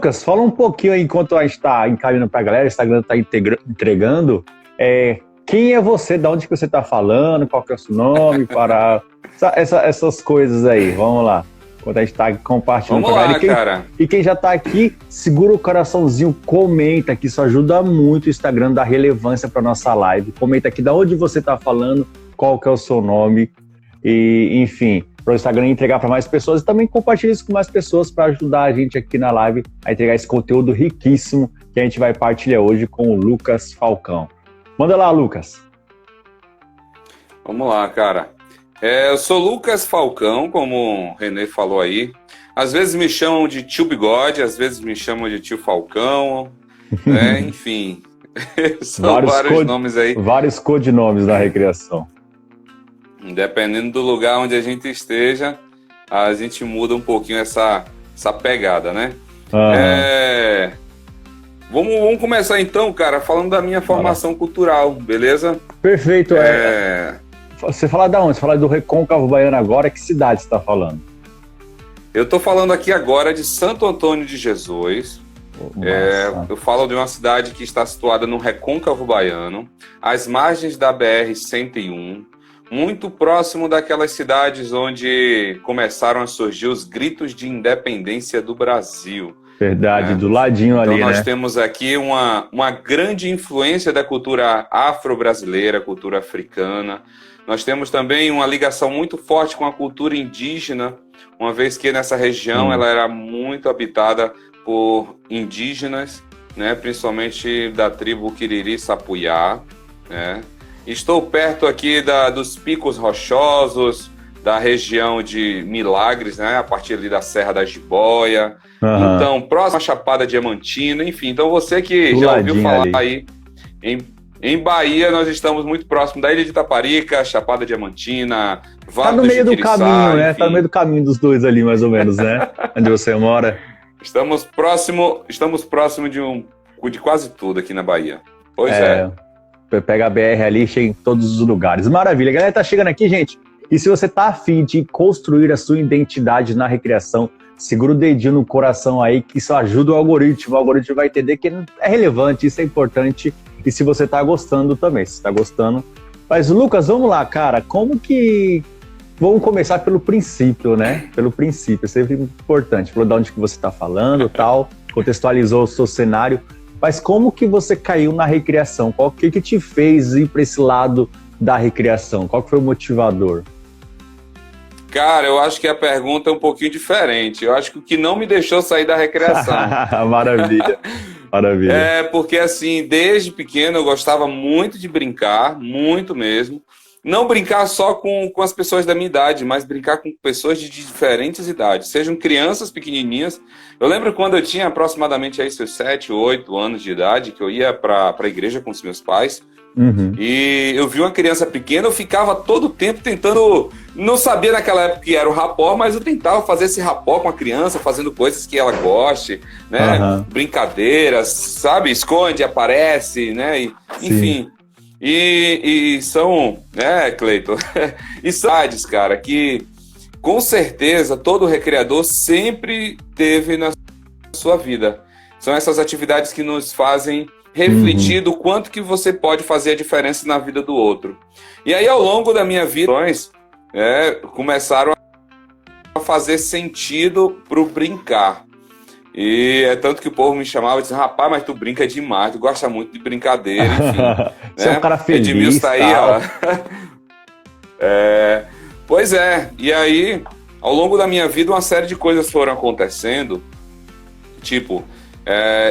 Lucas, fala um pouquinho aí, enquanto a gente está encaminhando para a galera, o Instagram está entregando, quem é você, de onde que você está falando, qual que é o seu nome, para essas coisas aí, vamos lá. Enquanto a gente está compartilhando Vamos com a galera. lá, cara. E quem já está aqui, segura o coraçãozinho, comenta, que isso ajuda muito o Instagram a dar relevância para nossa live. Comenta aqui de onde você está falando, qual que é o seu nome, e enfim, para o Instagram entregar para mais pessoas e também compartilhar isso com mais pessoas para ajudar a gente aqui na live a entregar esse conteúdo riquíssimo que a gente vai partilhar hoje com o Lucas Falcão. Manda lá, Lucas. Vamos lá, cara. Eu sou Lucas Falcão, como o Renê falou aí. Às vezes me chamam de tio Bigode, às vezes me chamam de tio Falcão, né? Enfim, são vários nomes aí. Vários codinomes da recreação. Dependendo do lugar onde a gente esteja, a gente muda um pouquinho essa pegada, né? Vamos começar então, cara, falando da minha formação cultural, beleza? Perfeito. Você fala de onde? Você fala do Recôncavo Baiano agora, que cidade você está falando? Eu estou falando aqui agora de Santo Antônio de Jesus. Eu falo de uma cidade que está situada no Recôncavo Baiano, às margens da BR-101, muito próximo daquelas cidades onde começaram a surgir os gritos de independência do Brasil. Verdade, do ladinho ali, então, né? nós temos aqui uma grande influência da cultura afro-brasileira, cultura africana. Nós temos também uma ligação muito forte com a cultura indígena, uma vez que nessa região ela era muito habitada por indígenas, né? Principalmente da tribo Quiriri-Sapuyá, né? Estou perto aqui dos Picos Rochosos, da região de Milagres, né? A partir ali da Serra da Jiboia. Então, próximo à Chapada Diamantina, enfim. Então, você que já ouviu falar aí, em Bahia, nós estamos muito próximo da Ilha de Itaparica, Chapada Diamantina, Vale do Jiquiriçá. Tá no meio do caminho, né? Enfim. Tá no meio do caminho dos dois ali, mais ou menos, né? Onde você mora. Estamos próximo de quase tudo aqui na Bahia. Pois é. Pega a BR ali, chega em todos os lugares. Maravilha. A galera tá chegando aqui, gente. E se você tá afim de construir a sua identidade na recreação, segura o dedinho no coração aí, que isso ajuda o algoritmo. O algoritmo vai entender que é relevante, isso é importante. E se você tá gostando também, se tá gostando. Mas, Lucas, vamos lá, cara. Vamos começar pelo princípio, né? Pelo princípio, é sempre importante. Falou de onde que você tá falando, tal, contextualizou o seu cenário. Mas como que você caiu na recreação? Qual que te fez ir para esse lado da recreação? Qual que foi o motivador? Cara, eu acho que a pergunta é um pouquinho diferente. Eu acho que o que não me deixou sair da recreação. Maravilha, maravilha. Porque assim, desde pequeno eu gostava muito de brincar, muito mesmo. Não brincar só com as pessoas da minha idade, mas brincar com pessoas de diferentes idades, sejam crianças pequenininhas. Eu lembro quando eu tinha aproximadamente aí seus 7, 8 anos de idade, que eu ia para a igreja com os meus pais, e eu vi uma criança pequena, eu ficava todo o tempo tentando, não sabia naquela época que era o rapó, mas eu tentava fazer esse rapó com a criança, fazendo coisas que ela goste, né? Brincadeiras, sabe? Esconde, aparece, né? Enfim. E são, né, Cleiton? E são atividades, cara, que com certeza todo recreador sempre teve na sua vida. São essas atividades que nos fazem refletir do quanto que você pode fazer a diferença na vida do outro. E aí, ao longo da minha vida, começaram a fazer sentido pro brincar. E é tanto que o povo me chamava e disse: rapaz, mas tu brinca demais, tu gosta muito de brincadeira, enfim. Você é um cara feliz, Edmilson tá aí, ó. Pois é, e aí, ao longo da minha vida, uma série de coisas foram acontecendo. Tipo,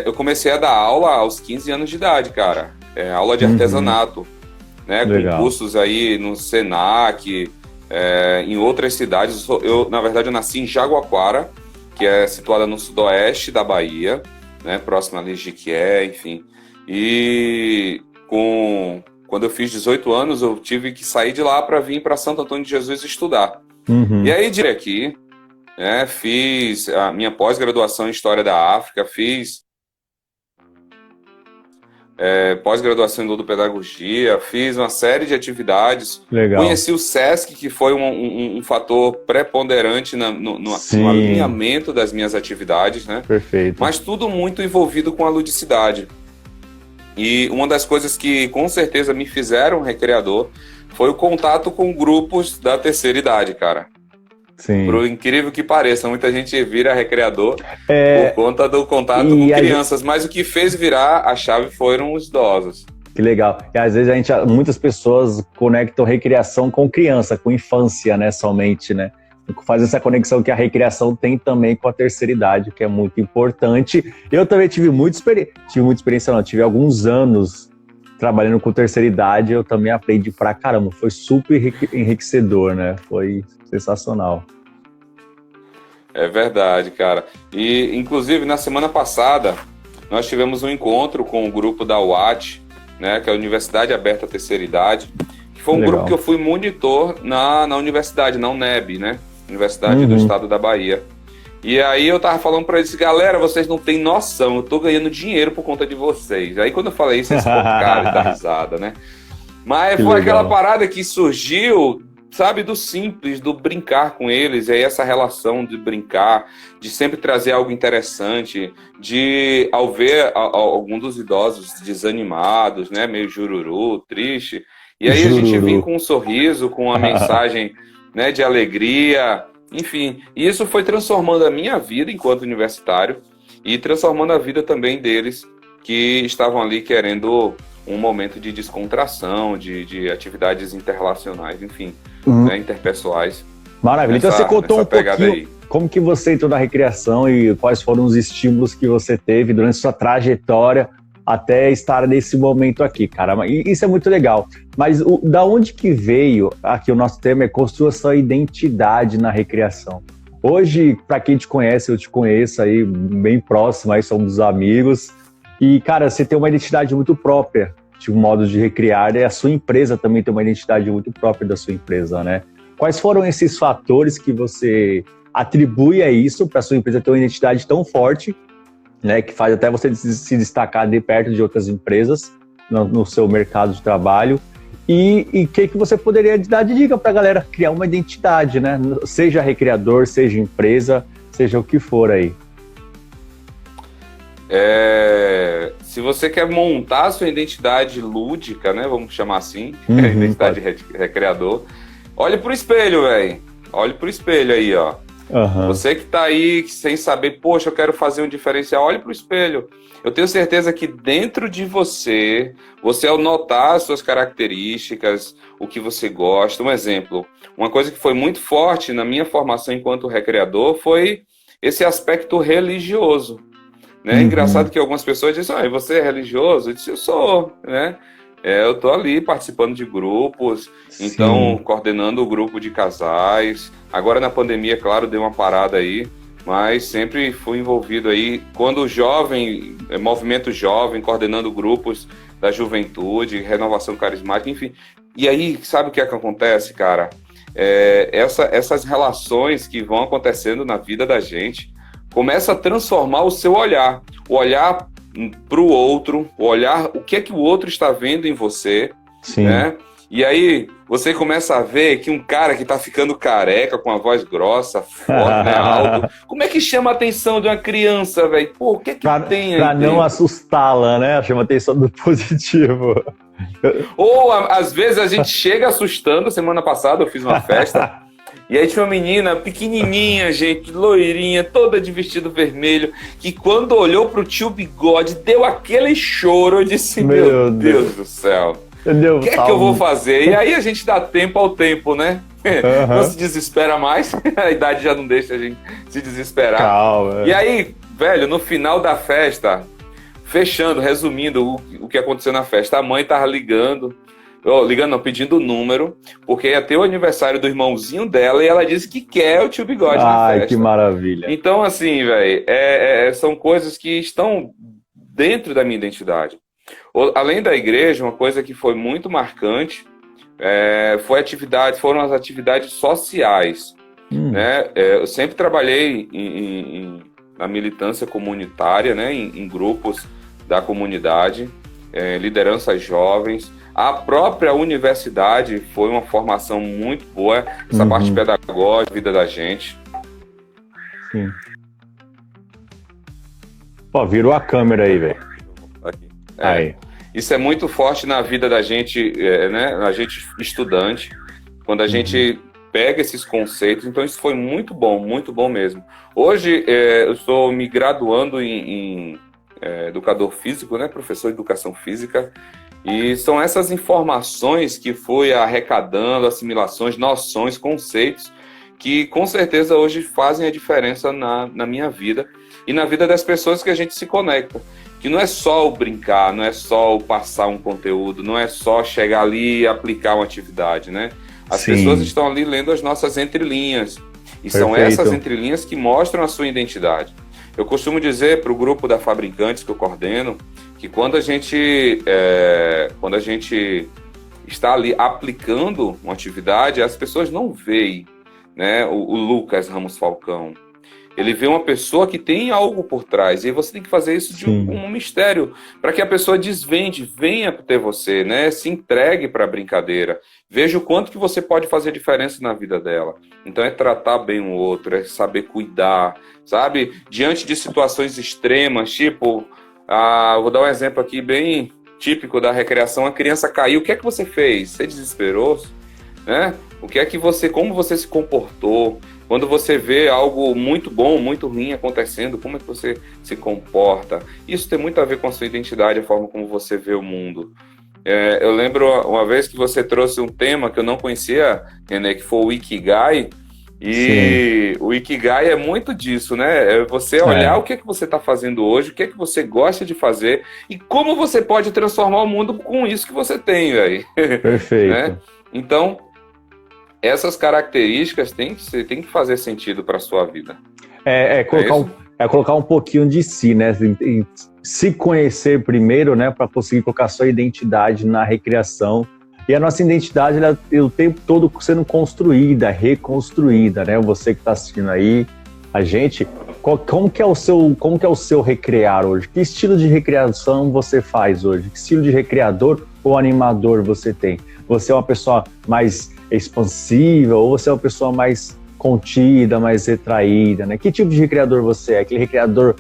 eu comecei a dar aula aos 15 anos de idade, cara. Aula de artesanato, né? Com cursos aí no Senac, em outras cidades. Na verdade, eu nasci em Jaguaquara, que é situada no sudoeste da Bahia, né, próximo a Jequié, enfim. E quando eu fiz 18 anos, eu tive que sair de lá para vir para Santo Antônio de Jesus estudar. E aí, de aqui, fiz a minha pós-graduação em História da África, fiz pós-graduação em ludopedagogia, fiz uma série de atividades. Legal. Conheci o SESC, que foi um fator preponderante no alinhamento das minhas atividades, né? Perfeito. Mas tudo muito envolvido com a ludicidade. E uma das coisas que com certeza me fizeram recreador foi o contato com grupos da terceira idade, cara. Sim. Por incrível que pareça, muita gente vira recreador por conta do contato com crianças, mas o que fez virar a chave foram os idosos. Que legal. E às vezes muitas pessoas conectam recreação com criança, com infância, né, somente, né? Faz essa conexão que a recreação tem também com a terceira idade, que é muito importante. Eu também tive muita experiência, tive alguns anos trabalhando com terceira idade, eu também aprendi pra caramba, foi super enriquecedor, né? Foi sensacional. É verdade, cara. E, inclusive, na semana passada, nós tivemos um encontro com o grupo da UAT, né, que é a Universidade Aberta à Terceira Idade, que foi um grupo que eu fui monitor na universidade, na UNEB, né? Universidade do Estado da Bahia. E aí eu tava falando pra eles, galera, vocês não têm noção, eu tô ganhando dinheiro por conta de vocês. Aí quando eu falei isso, eles focaram e dá risada, né? Mas foi aquela parada que surgiu, sabe, do simples, do brincar com eles, e aí essa relação de brincar, de sempre trazer algo interessante, de, ao ver algum dos idosos desanimados, né, meio jururu, triste, e aí a gente vinha com um sorriso, com uma mensagem, né, de alegria, enfim, e isso foi transformando a minha vida enquanto universitário e transformando a vida também deles que estavam ali querendo um momento de descontração, de atividades interrelacionais, enfim, né, interpessoais. Maravilha. Então você contou um pouquinho como que você entrou na recreação e quais foram os estímulos que você teve durante sua trajetória até estar nesse momento aqui, cara. E isso é muito legal. Mas da onde que veio, aqui o nosso tema é construir sua identidade na recreação. Hoje, para quem te conhece, eu te conheço aí bem próximo, aí somos amigos. E, cara, você tem uma identidade muito própria de um modo de recriar, e a sua empresa também tem uma identidade muito própria da sua empresa, né? Quais foram esses fatores que você atribui a isso, para a sua empresa ter uma identidade tão forte, né, que faz até você se destacar de perto de outras empresas no seu mercado de trabalho? E que você poderia dar de dica para a galera criar uma identidade, né? Seja recreador, seja empresa, seja o que for aí. Se você quer montar a sua identidade lúdica, né, vamos chamar assim, identidade recreador, olhe pro espelho, velho. Olhe pro espelho aí, ó. Você que tá aí sem saber, poxa, eu quero fazer um diferencial, olhe pro espelho. Eu tenho certeza que dentro de você, ao notar as suas características, o que você gosta, um exemplo, uma coisa que foi muito forte na minha formação enquanto recreador foi esse aspecto religioso. Né? É engraçado que algumas pessoas dizem, você é religioso? Eu disse, eu sou, né? Eu tô ali participando de grupos, então coordenando o grupo de casais. Agora na pandemia, claro, deu uma parada aí, mas sempre fui envolvido aí, quando jovem, movimento jovem, coordenando grupos da juventude, renovação carismática, enfim. E aí, sabe o que é que acontece, cara? Essas relações que vão acontecendo na vida da gente, começa a transformar o seu olhar. O olhar para o outro, o que é que o outro está vendo em você, né? E aí você começa a ver que um cara que está ficando careca, com a voz grossa, forte, né, alto, como é que chama a atenção de uma criança, velho? Pô, o que é que tem aí? Para não assustá-la, né? Chama a atenção do positivo. Ou, às vezes, a gente chega assustando. Semana passada eu fiz uma festa e aí tinha uma menina pequenininha, gente, loirinha, toda de vestido vermelho, que quando olhou pro tio Bigode, deu aquele choro. Eu disse, meu Deus do céu, o que é que eu vou fazer? E aí a gente dá tempo ao tempo, né? Não se desespera mais, a idade já não deixa a gente se desesperar. Calma. E aí, velho, no final da festa, resumindo o que aconteceu na festa, a mãe tava pedindo o número, porque ia ter o aniversário do irmãozinho dela e ela disse que quer o tio Bigode na festa. Ai, que maravilha. Então, assim, velho, são coisas que estão dentro da minha identidade. Além da igreja, uma coisa que foi muito marcante foram as atividades sociais. Né? Eu sempre trabalhei na militância comunitária, né? Em grupos da comunidade. lideranças jovens. A própria universidade foi uma formação muito boa, essa parte pedagógica, vida da gente. Sim. Pô, virou a câmera aí, velho. Aí. Isso é muito forte na vida da gente, né? A gente estudante, quando a gente pega esses conceitos. Então isso foi muito bom mesmo. Hoje eu estou me graduando em educador físico, né? Professor de educação física. E são essas informações que fui arrecadando, assimilações, noções, conceitos, que com certeza hoje fazem a diferença na minha vida e na vida das pessoas que a gente se conecta. Que não é só o brincar, não é só o passar um conteúdo, não é só chegar ali e aplicar uma atividade, né? As pessoas estão ali lendo as nossas entrelinhas. E são essas entrelinhas que mostram a sua identidade. Eu costumo dizer para o grupo da Fabricantes que eu coordeno, que quando a gente está ali aplicando uma atividade, as pessoas não veem, né, o Lucas Ramos Falcão. Ele vê uma pessoa que tem algo por trás, e você tem que fazer isso de um mistério, para que a pessoa desvende, venha até você, né? Se entregue para a brincadeira, veja o quanto que você pode fazer diferença na vida dela. Então é tratar bem o outro, é saber cuidar, sabe? Diante de situações extremas, tipo, vou dar um exemplo aqui bem típico da recreação, a criança caiu, o que é que você fez? Você desesperou? Né? Como você se comportou? Quando você vê algo muito bom, muito ruim acontecendo, como é que você se comporta? Isso tem muito a ver com a sua identidade, a forma como você vê o mundo. Eu lembro uma vez que você trouxe um tema que eu não conhecia, René, que foi o Ikigai. E o Ikigai é muito disso, né? É você olhar o que é que você está fazendo hoje, o que é que você gosta de fazer e como você pode transformar o mundo com isso que você tem, velho. Perfeito. Né? Então, essas características têm que fazer sentido para a sua vida. Colocar um pouquinho de si, né? Se conhecer primeiro, né? Para conseguir colocar sua identidade na recreação. E a nossa identidade, ela o tempo todo sendo construída, reconstruída, né? Você que está assistindo aí, a gente, como que é o seu recrear hoje? Que estilo de recreação você faz hoje? Que estilo de recreador ou animador você tem? Você é uma pessoa mais expansiva ou você é uma pessoa mais contida, mais retraída, né? Que tipo de recreador você é? Aquele recreador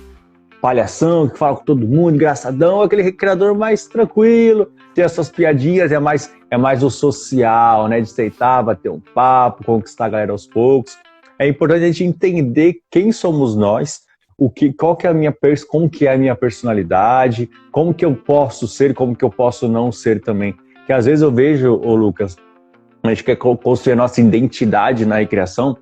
palhação, que fala com todo mundo, engraçadão, ou aquele recreador mais tranquilo, tem as suas piadinhas, é mais o social, né? De aceitar, bater um papo, conquistar a galera aos poucos. É importante a gente entender quem somos nós, como que é a minha personalidade, como que eu posso ser, como que eu posso não ser também. Que às vezes eu vejo, Lucas, a gente quer construir a nossa identidade na recreação,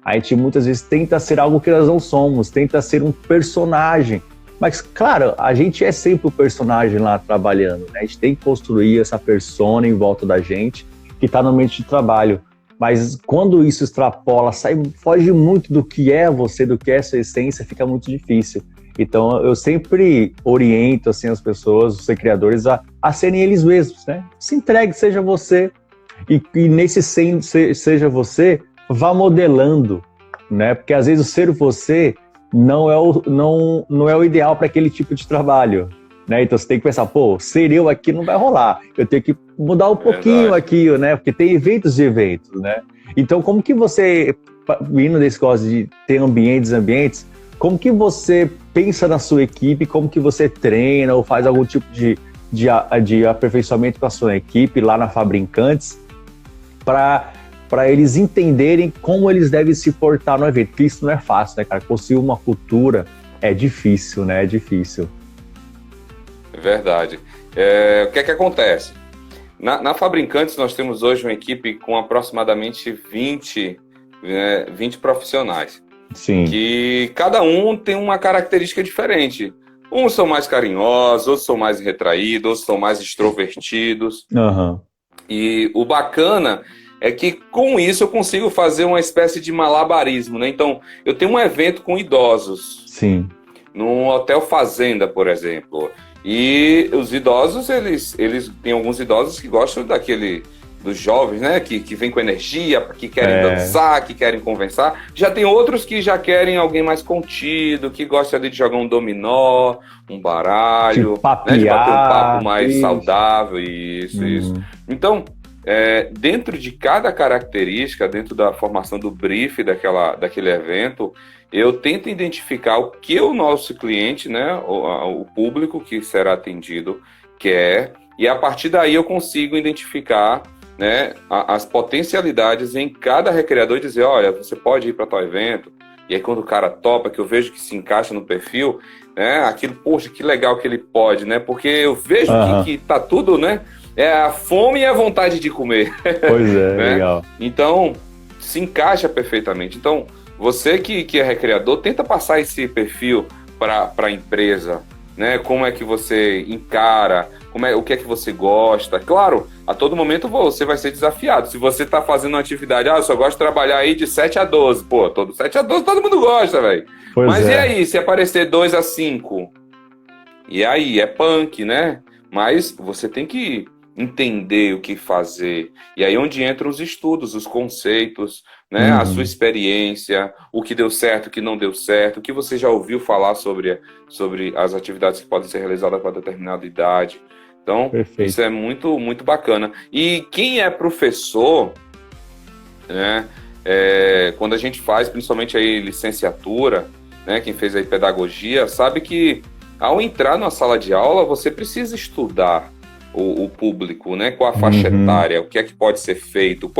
a gente muitas vezes tenta ser algo que nós não somos, tenta ser um personagem. Mas, claro, a gente é sempre o personagem lá trabalhando, né? A gente tem que construir essa persona em volta da gente, que está no ambiente de trabalho. Mas quando isso extrapola, foge muito do que é você, do que é sua essência, fica muito difícil. Então, eu sempre oriento assim, as pessoas, os criadores, a serem eles mesmos, né? Se entregue, seja você. E nesse seja você, vá modelando, né? Porque às vezes o ser você não é o ideal para aquele tipo de trabalho, né? Então você tem que pensar, ser eu aqui não vai rolar. Eu tenho que mudar um pouquinho aqui, né? Porque tem eventos de eventos, né? Então como que você, indo nesse caso de ter ambientes, como que você pensa na sua equipe, como que você treina ou faz algum tipo de aperfeiçoamento com a sua equipe lá na Fabricantes para eles entenderem como eles devem se portar no evento, porque isso não é fácil, né, cara? Construir uma cultura é difícil, né? É difícil. É verdade. O que é que acontece? Na Fabricantes nós temos hoje uma equipe com aproximadamente 20 profissionais. Sim. Que cada um tem uma característica diferente. Uns são mais carinhosos, outros são mais retraídos, outros são mais extrovertidos. Uhum. E o bacana é que com isso eu consigo fazer uma espécie de malabarismo, né? Então, eu tenho um evento com idosos. Sim. Num hotel fazenda, por exemplo. E os idosos, eles têm alguns idosos que gostam dos jovens, né? Que vem com energia, que querem dançar, que querem conversar. Já tem outros que já querem alguém mais contido, que gosta ali de jogar um dominó, um baralho, né? De bater um papo mais saudável, isso. Então, dentro de cada característica, dentro da formação do brief daquele evento, eu tento identificar o que o nosso cliente, né? O público que será atendido quer, e a partir daí eu consigo identificar, né, as potencialidades em cada recreador e dizer, olha, você pode ir para tal evento. E aí quando o cara topa, que eu vejo que se encaixa no perfil, né, aquilo, poxa, que legal que ele pode, né, porque eu vejo que tá tudo, né, é a fome e a vontade de comer. Pois é, né? Legal. Então, se encaixa perfeitamente. Então, você que é recreador, tenta passar esse perfil para a empresa, né, como é que você encara, o que é que você gosta. Claro, a todo momento você vai ser desafiado. Se você está fazendo uma atividade, eu só gosto de trabalhar aí de 7 a 12. Pô, 7 a 12 todo mundo gosta, velho. Mas e aí, se aparecer 2 a 5? E aí, é punk, né? Mas você tem que entender o que fazer. E aí onde entram os estudos, os conceitos, né? A sua experiência, o que deu certo, o que não deu certo, o que você já ouviu falar sobre as atividades que podem ser realizadas para determinada idade. Então, Perfeito. Isso é muito, muito bacana. E quem é professor, né? Quando a gente faz, principalmente aí licenciatura, né? Quem fez aí pedagogia, sabe que ao entrar na sala de aula, você precisa estudar o público, né? Qual a faixa etária, o que é que pode ser feito.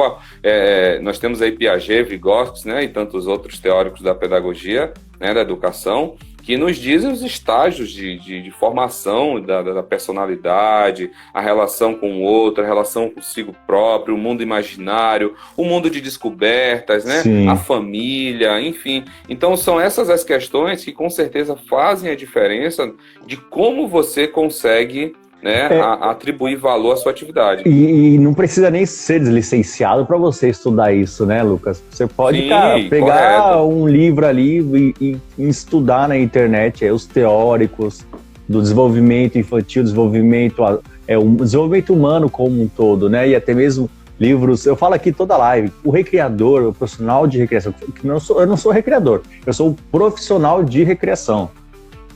Nós temos aí Piaget, Vygotsky, né? E tantos outros teóricos da pedagogia, né? Da educação, que nos dizem os estágios de formação da personalidade, a relação com o outro, a relação consigo próprio, o mundo imaginário, o mundo de descobertas, né? Sim. A família, enfim. Então são essas as questões que com certeza fazem a diferença de como você consegue, né, atribuir valor à sua atividade. E não precisa nem ser licenciado para você estudar isso, né, Lucas? Você pode, Sim, pegar um livro ali e estudar na internet os teóricos do desenvolvimento infantil, o desenvolvimento humano como um todo, né? E até mesmo livros. Eu falo aqui toda live, o recreador, o profissional de recreação, eu não sou recreador, eu sou um profissional de recreação.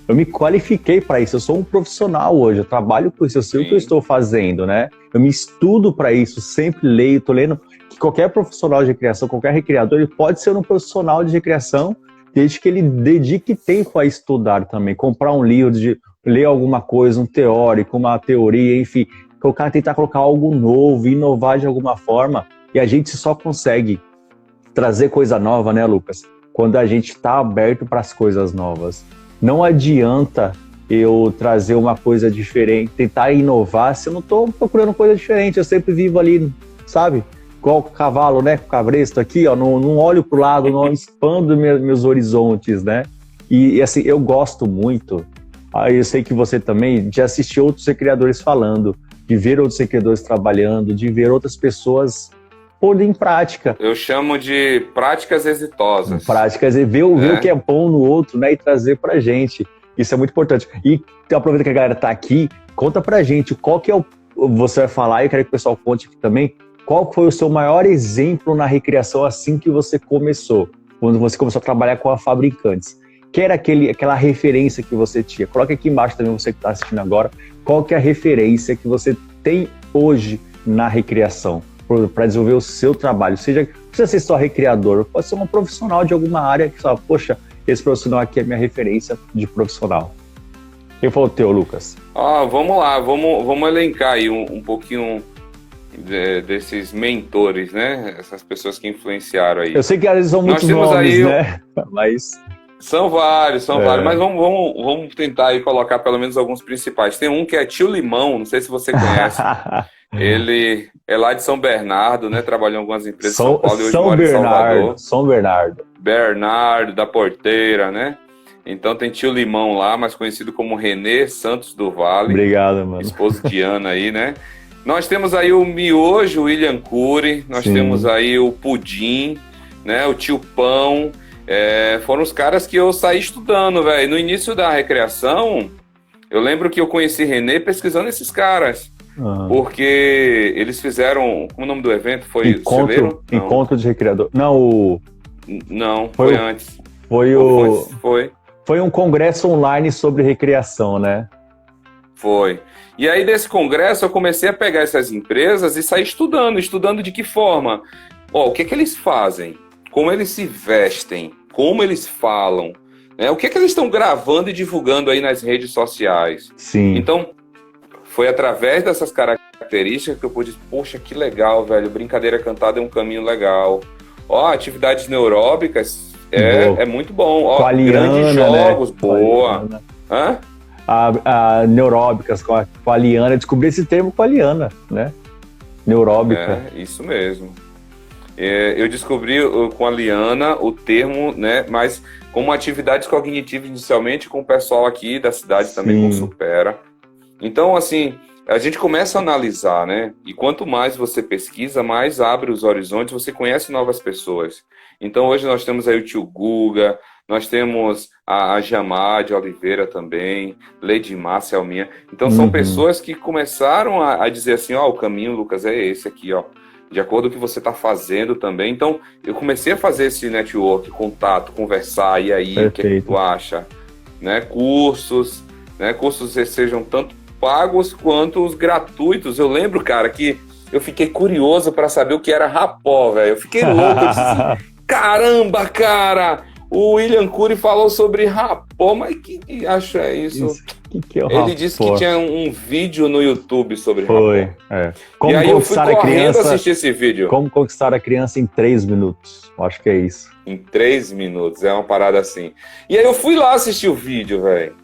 Eu me qualifiquei para isso, eu sou um profissional hoje, eu trabalho com isso, eu sei o que eu estou fazendo, né? Eu me estudo para isso, sempre leio, estou lendo que qualquer profissional de recreação, qualquer recreador, ele pode ser um profissional de recreação, desde que ele dedique tempo a estudar também, comprar um livro, ler alguma coisa, um teórico, uma teoria, enfim, tentar colocar algo novo, inovar de alguma forma, e a gente só consegue trazer coisa nova, né, Lucas? Quando a gente está aberto para as coisas novas. Não adianta eu trazer uma coisa diferente, tentar inovar, se eu não estou procurando coisa diferente, eu sempre vivo ali, sabe? Igual o cavalo, né? Com o cabresto aqui, ó, não olho para o lado, não expando meus horizontes, né? E assim, eu gosto muito, eu sei que você também, de assistir outros recreadores falando, de ver outros recreadores trabalhando, de ver outras pessoas pôr em prática. Eu chamo de práticas exitosas. Práticas, e ver o que é bom no outro, né, e trazer pra gente. Isso é muito importante. E aproveita que a galera tá aqui, conta pra gente qual que é você vai falar, e eu quero que o pessoal conte aqui também, qual foi o seu maior exemplo na recreação assim que você começou, quando você começou a trabalhar com a Fabricantes. Que era aquela referência que você tinha. Coloca aqui embaixo também, você que está assistindo agora, qual que é a referência que você tem hoje na recreação para desenvolver o seu trabalho. Não precisa ser só recreador, pode ser um profissional de alguma área que fala, poxa, esse profissional aqui é minha referência de profissional. Quem foi o teu, Lucas? Vamos lá, vamos elencar aí um pouquinho desses mentores, né? Essas pessoas que influenciaram aí. Eu sei que às vezes são muitos nomes, aí, né? Mas... São vários, mas vamos tentar aí colocar pelo menos alguns principais. Tem um que é Tio Limão, não sei se você conhece. Ele é lá de São Bernardo, né? Trabalhou em algumas empresas de São Paulo e hoje mora em Salvador. São Bernardo. Bernardo, da Porteira, né? Então tem Tio Limão lá, mais conhecido como Renê Santos do Vale. Obrigado, mano. Esposo de Ana aí, né? Nós temos aí o Miojo, William Cury. Nós temos aí o Pudim, né? O Tio Pão. Foram os caras que eu saí estudando, velho. No início da recreação, eu lembro que eu conheci Renê pesquisando esses caras. Porque eles fizeram, como o nome do evento foi? Encontro de Recreador. Não, foi antes. Foi um congresso online sobre recreação, né? Foi. E aí, desse congresso, eu comecei a pegar essas empresas e sair estudando de que forma. O que eles fazem? Como eles se vestem? Como eles falam? O que eles estão gravando e divulgando aí nas redes sociais? Sim. Então, foi através dessas características que eu pude, poxa, que legal, velho, brincadeira cantada é um caminho legal. Atividades neuróbicas é muito bom. Com a Liana, grandes jogos, né? Boa. Hã? A neuróbicas com a Liana, descobri esse termo com a Liana, né? Neuróbica. Isso mesmo. Eu descobri com a Liana o termo, né? Mas como atividades cognitivas inicialmente com o pessoal aqui da cidade também com Supera. Então, assim, a gente começa a analisar, né? E quanto mais você pesquisa, mais abre os horizontes, você conhece novas pessoas. Então, hoje nós temos aí o tio Guga, nós temos a Jamar de Oliveira também, Lady Márcia Alminha. Então, são pessoas que começaram a dizer assim, o caminho, Lucas, é esse aqui, de acordo com o que você está fazendo também. Então, eu comecei a fazer esse network, contato, conversar, e aí, o que tu acha? Né? Cursos sejam tanto pagos quanto os gratuitos. Eu lembro, cara, que eu fiquei curioso para saber o que era rapó, velho. Eu fiquei louco, eu disse assim, caramba, cara, o William Cury falou sobre rapó, mas que acho é isso? Que é o rapó? Ele disse que tinha um vídeo no YouTube sobre rapó. Como e aí eu fui correndo assistir esse vídeo. Como conquistar a criança em 3 minutos. Eu acho que é isso. Em 3 minutos, é uma parada assim. E aí eu fui lá assistir o vídeo, velho.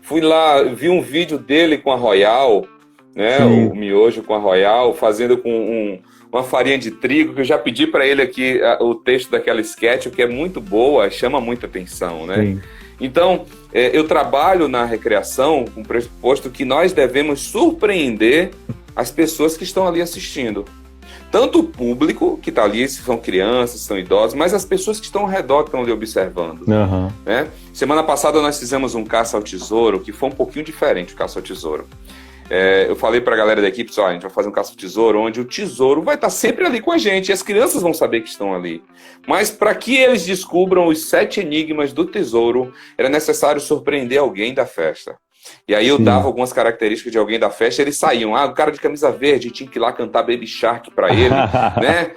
Fui lá, vi um vídeo dele com a Royal, né? Sim. O miojo com a Royal, fazendo com uma farinha de trigo, que eu já pedi para ele aqui o texto daquela sketch, que é muito boa, chama muita atenção, né? Sim. Então, eu trabalho na recreação com o pressuposto que nós devemos surpreender as pessoas que estão ali assistindo. Tanto o público que está ali, se são crianças, se são idosos, mas as pessoas que estão ao redor, que estão ali observando. Né? Semana passada nós fizemos um caça ao tesouro, que foi um pouquinho diferente o caça ao tesouro. Eu falei para a galera da equipe, a gente vai fazer um caça ao tesouro, onde o tesouro vai estar sempre ali com a gente, e as crianças vão saber que estão ali. Mas para que eles descubram os 7 enigmas do tesouro, era necessário surpreender alguém da festa. E aí eu dava algumas características de alguém da festa, eles saíam. O cara de camisa verde tinha que ir lá cantar Baby Shark pra ele, né?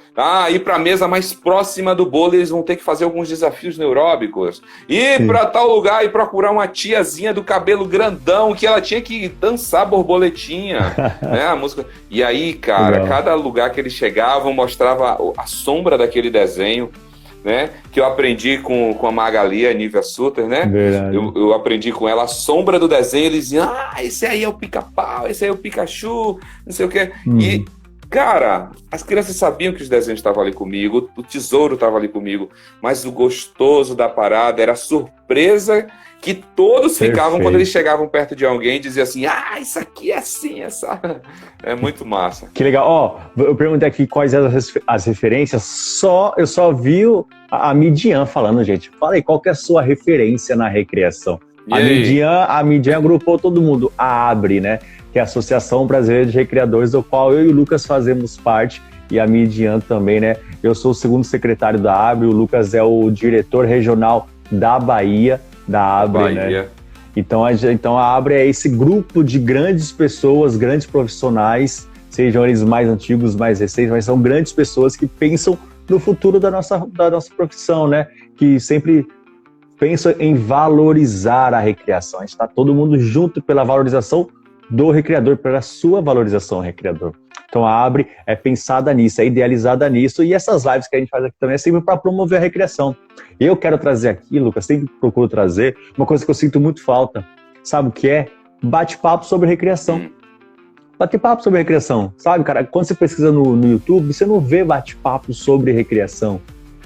Ir pra mesa mais próxima do bolo, eles vão ter que fazer alguns desafios neuróbicos. Ir pra tal lugar e procurar uma tiazinha do cabelo grandão, que ela tinha que dançar borboletinha, né? A música. E aí, cara, cada lugar que eles chegavam mostrava a sombra daquele desenho, né? Que eu aprendi com a Magali, a Nívia Sutter, né? Eu aprendi com ela a sombra do desenho. Eles diziam, esse aí é o Pica-Pau, esse aí é o Pikachu, não sei o quê. E, cara, as crianças sabiam que os desenhos estavam ali comigo, o tesouro estava ali comigo, mas o gostoso da parada era a surpresa que todos ficavam quando eles chegavam perto de alguém e diziam assim, isso aqui é assim, essa... É muito massa. Que legal. Eu perguntei aqui quais eram as referências, eu só vi a Midian falando, gente. Fala aí, qual que é a sua referência na recreação? A Midian agrupou todo mundo. A ABRE, né? Que é a Associação Brasileira de Recreadores, do qual eu e o Lucas fazemos parte, e a Midian também, né? Eu sou o segundo secretário da ABRE, o Lucas é o diretor regional da Bahia, da ABRE, né? Então a ABRE é esse grupo de grandes pessoas, grandes profissionais, sejam eles mais antigos, mais recentes, mas são grandes pessoas que pensam no futuro da nossa profissão, né? Que sempre pensam em valorizar a recreação. A gente está todo mundo junto pela valorização do recreador, pela sua valorização, recreador. Então a ABRE é pensada nisso, é idealizada nisso, e essas lives que a gente faz aqui também é sempre para promover a recreação. Eu quero trazer aqui, Lucas, sempre procuro trazer uma coisa que eu sinto muito falta, sabe o que é? Bate-papo sobre recreação. Bate-papo sobre recreação, sabe, cara? Quando você pesquisa no YouTube, você não vê bate-papo sobre recreação,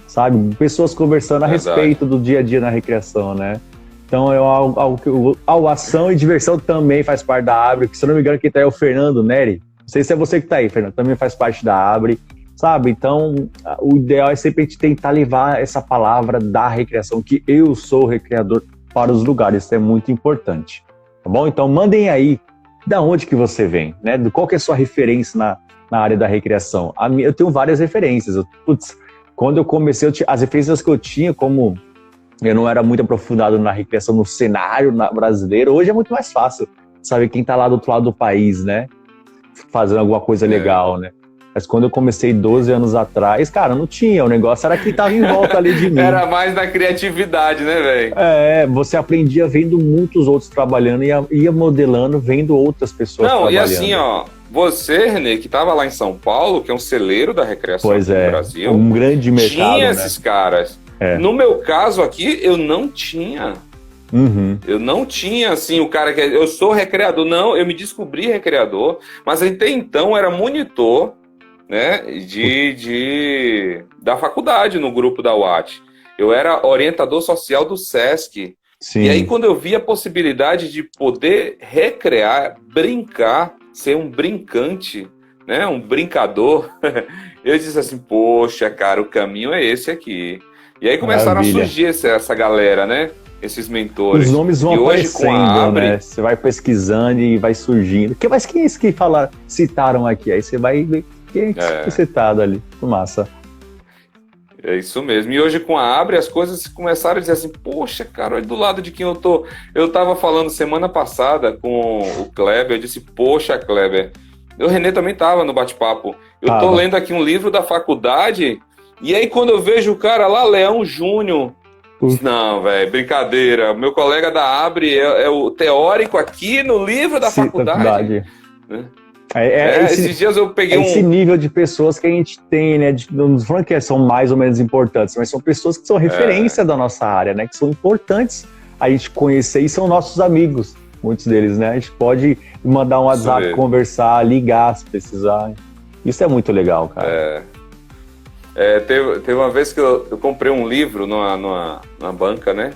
sabe? Pessoas conversando a respeito do dia a dia na recreação, né? Então é algo que a ação e diversão também faz parte da ABRE, que se eu não me engano quem tá aí é o Fernando Neri. Não sei se é você que tá aí, Fernando, também faz parte da ABRE, sabe? Então o ideal é sempre a gente tentar levar essa palavra da recreação, que eu sou recreador, para os lugares, isso é muito importante, tá bom? Então mandem aí Da onde que você vem, né? Qual que é a sua referência na área da recreação? Eu tenho várias referências. Quando eu comecei, as referências que eu tinha, como eu não era muito aprofundado na recreação, no cenário brasileiro, hoje é muito mais fácil saber quem tá lá do outro lado do país, né? Fazendo alguma coisa legal, né? Mas quando eu comecei 12 anos atrás, cara, não tinha. O negócio era que tava em volta ali de mim. Era mais na criatividade, né, velho? Você aprendia vendo muitos outros trabalhando e ia modelando, vendo outras pessoas trabalhando. Não, e assim, ó, você, Renê, que tava lá em São Paulo, que é um celeiro da recreação no Brasil. Um grande mercado, tinha esses caras. No meu caso aqui, eu não tinha. Eu não tinha, assim, o cara que... Eu sou recreador. Não, eu me descobri recreador, mas até então era monitor, né, da faculdade no grupo da UAT. Eu era orientador social do SESC. Sim. E aí, quando eu vi a possibilidade de poder recrear, brincar, ser um brincante, né, um brincador, eu disse assim, poxa, cara, o caminho é esse aqui. E aí começaram a surgir essa galera, né? Esses mentores. Os nomes vão aparecendo, né? Você vai pesquisando e vai surgindo. Mas quem é esse que citaram aqui? Aí você vai ver quem é citado ali. Massa. É isso mesmo. E hoje com a Abre, as coisas começaram a dizer assim, poxa, cara, olha do lado de quem eu tô. Eu tava falando semana passada com o Kleber, eu disse, poxa, Kleber. O Renê também tava no bate-papo. Eu tô lendo aqui um livro da faculdade, e aí quando eu vejo o cara lá, Leão Júnior, não, velho, brincadeira. Meu colega da Abre é o teórico aqui no livro da faculdade. Né? Esses dias eu peguei esse nível de pessoas que a gente tem, né? Não falando que são mais ou menos importantes, mas são pessoas que são referência da nossa área, né? Que são importantes a gente conhecer e são nossos amigos, muitos deles, né? A gente pode mandar um WhatsApp, conversar, ligar se precisar. Isso é muito legal, cara. Teve uma vez que eu comprei um livro numa banca, né?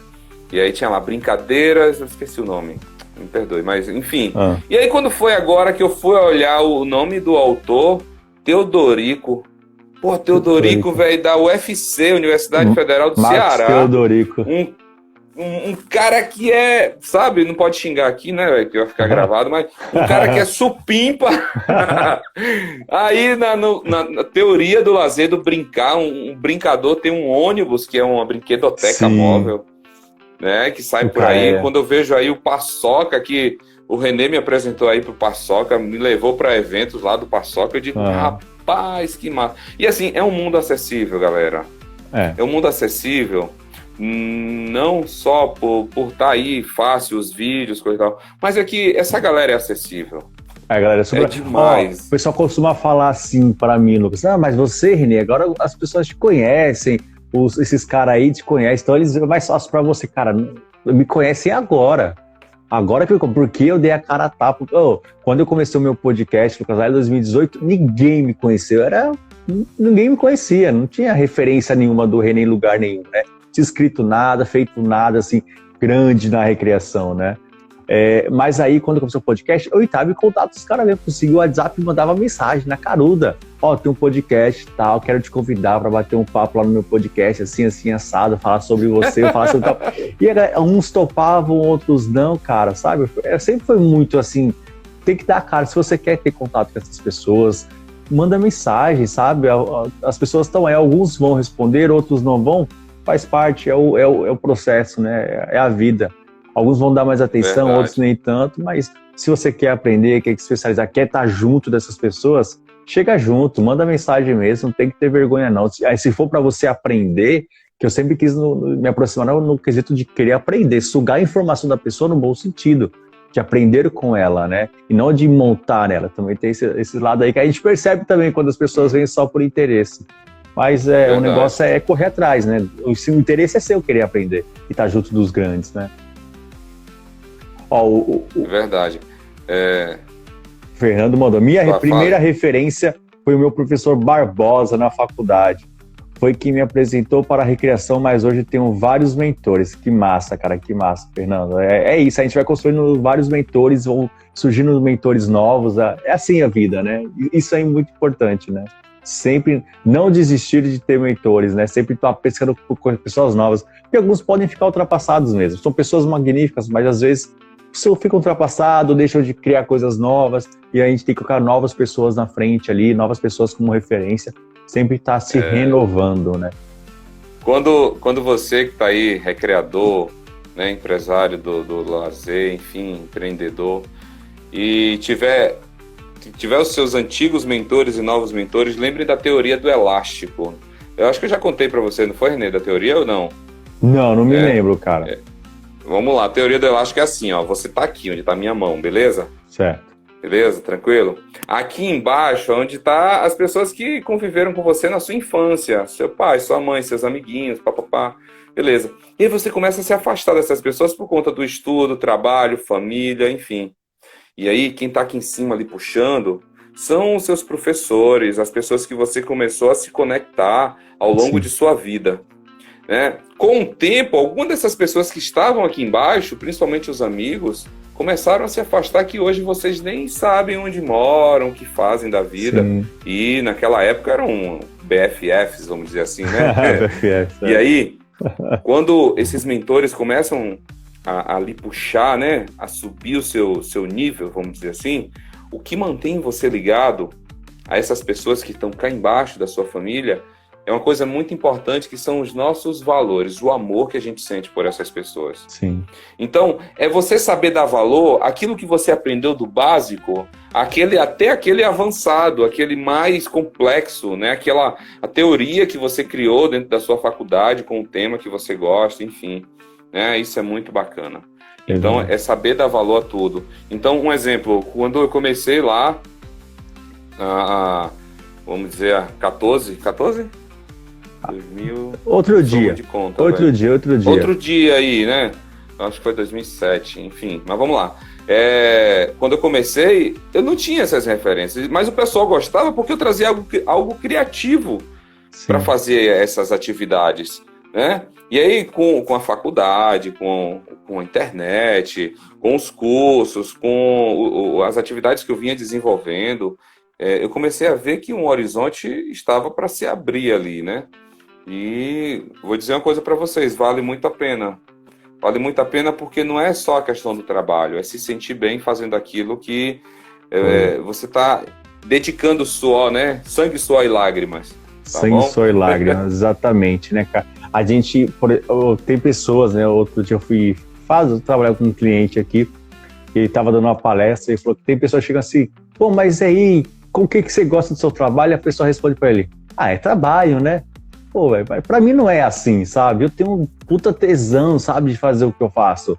E aí tinha lá, Brincadeiras, eu esqueci o nome, me perdoe, mas enfim. E aí quando foi agora que eu fui olhar o nome do autor, Teodorico. Pô, Teodorico, velho, da UFC, Universidade Federal do Ceará. Teodorico. Um cara que é, sabe, não pode xingar aqui, né, véio, que vai ficar gravado, mas um cara que é supimpa. Aí na teoria do lazer, do brincar, um brincador tem um ônibus, que é uma brinquedoteca móvel, né, que sai por aí. Quando eu vejo aí o Paçoca, que o Renê me apresentou aí pro Paçoca, me levou para eventos lá do Paçoca, eu digo, rapaz, que massa. E assim, é um mundo acessível, galera. É um mundo acessível. Não só por estar aí fácil os vídeos, coisa e tal, mas é que essa galera é acessível. Galera, é demais. O pessoal costuma falar assim para mim, Lucas, mas você, Renê, agora as pessoas te conhecem, esses caras aí te conhecem, então eles é mais fácil para você, cara, me conhecem agora que porque eu dei a cara a tapa. Quando eu comecei o meu podcast, Lucas, lá em 2018, ninguém me conheceu, ninguém me conhecia, não tinha referência nenhuma do Renê em lugar nenhum, né? Tinha escrito nada, feito nada, assim, grande na recreação, né? Mas aí, quando começou o podcast, eu estava em contato com os caras mesmo, consegui o WhatsApp e mandava mensagem na caruda. Tem um podcast e tal, quero te convidar para bater um papo lá no meu podcast, assim, assado, falar sobre você, falar sobre tal. E uns topavam, outros não, cara, sabe? Sempre foi muito assim, tem que dar cara, se você quer ter contato com essas pessoas, manda mensagem, sabe? As pessoas estão aí, alguns vão responder, outros não vão, faz parte, é o processo, né? É a vida. Alguns vão dar mais atenção, outros nem tanto, mas se você quer aprender, quer se especializar, quer estar junto dessas pessoas, chega junto, manda mensagem mesmo, não tem que ter vergonha não. Aí se for para você aprender, que eu sempre quis me aproximar no quesito de querer aprender, sugar a informação da pessoa no bom sentido, de aprender com ela, né? E não de montar nela. Também tem esse lado aí que a gente percebe também quando as pessoas vêm só por interesse. Mas o negócio é correr atrás, né? O interesse é seu querer aprender e estar junto dos grandes, né? Verdade. Fernando mandou. Minha primeira referência foi o meu professor Barbosa na faculdade. Foi quem me apresentou para a recreação, mas hoje tenho vários mentores. Que massa, cara, que massa, Fernando. É isso, a gente vai construindo vários mentores, vão surgindo mentores novos. É assim a vida, né? Isso é muito importante, né? Sempre não desistir de ter mentores, né? Sempre estar pescando por pessoas novas, porque alguns podem ficar ultrapassados mesmo. São pessoas magníficas, mas às vezes ficam ultrapassados, deixam de criar coisas novas, e a gente tem que colocar novas pessoas na frente ali, novas pessoas como referência, sempre está se renovando, né? Quando você que está aí, recreador, né, empresário do lazer, enfim, empreendedor, e tiver os seus antigos mentores e novos mentores, lembre da teoria do elástico. Eu acho que eu já contei para você, não foi, Renê, da teoria ou não? Não me lembro, cara. Vamos lá, a teoria do elástico é assim, ó, você tá aqui, onde tá a minha mão, beleza? Certo. Beleza? Tranquilo? Aqui embaixo, onde tá as pessoas que conviveram com você na sua infância, seu pai, sua mãe, seus amiguinhos, papapá, beleza. E aí você começa a se afastar dessas pessoas por conta do estudo, trabalho, família, enfim. E aí, quem tá aqui em cima ali puxando são os seus professores, as pessoas que você começou a se conectar ao longo de sua vida. Né? Com o tempo, algumas dessas pessoas que estavam aqui embaixo, principalmente os amigos, começaram a se afastar, que hoje vocês nem sabem onde moram, o que fazem da vida. Sim. E naquela época eram BFFs, vamos dizer assim, né? BFFs, E aí, quando esses mentores começam a lhe puxar, né? A subir o seu nível, vamos dizer assim, o que mantém você ligado a essas pessoas que estão cá embaixo da sua família é uma coisa muito importante, que são os nossos valores, o amor que a gente sente por essas pessoas. Sim. Então, é você saber dar valor àquilo que você aprendeu do básico, até aquele avançado, aquele mais complexo, né? A teoria que você criou dentro da sua faculdade com o tema que você gosta, enfim. Né? Isso é muito bacana. Então, é saber dar valor a tudo. Então, um exemplo, quando eu comecei lá, vamos dizer, 14? 2000... Outro dia aí, né? Acho que foi 2007, enfim. Mas vamos lá. Quando eu comecei, eu não tinha essas referências, mas o pessoal gostava porque eu trazia algo criativo para fazer essas atividades, né? E aí, com a faculdade, com a internet, com os cursos, com as atividades que eu vinha desenvolvendo, eu comecei a ver que um horizonte estava para se abrir ali, né? E vou dizer uma coisa para vocês, vale muito a pena. Vale muito a pena porque não é só a questão do trabalho, é se sentir bem fazendo aquilo que você está dedicando suor, né? Sangue, suor e lágrimas. Tá Sangue, suor e lágrimas, exatamente, né, cara? A gente, tem pessoas, né? Outro dia eu trabalhava com um cliente aqui, ele estava dando uma palestra e falou que tem pessoas que chegam assim, pô, mas aí, com o que você gosta do seu trabalho? E a pessoa responde para ele, é trabalho, né? Pô, velho, pra mim não é assim, sabe? Eu tenho um puta tesão, sabe, de fazer o que eu faço.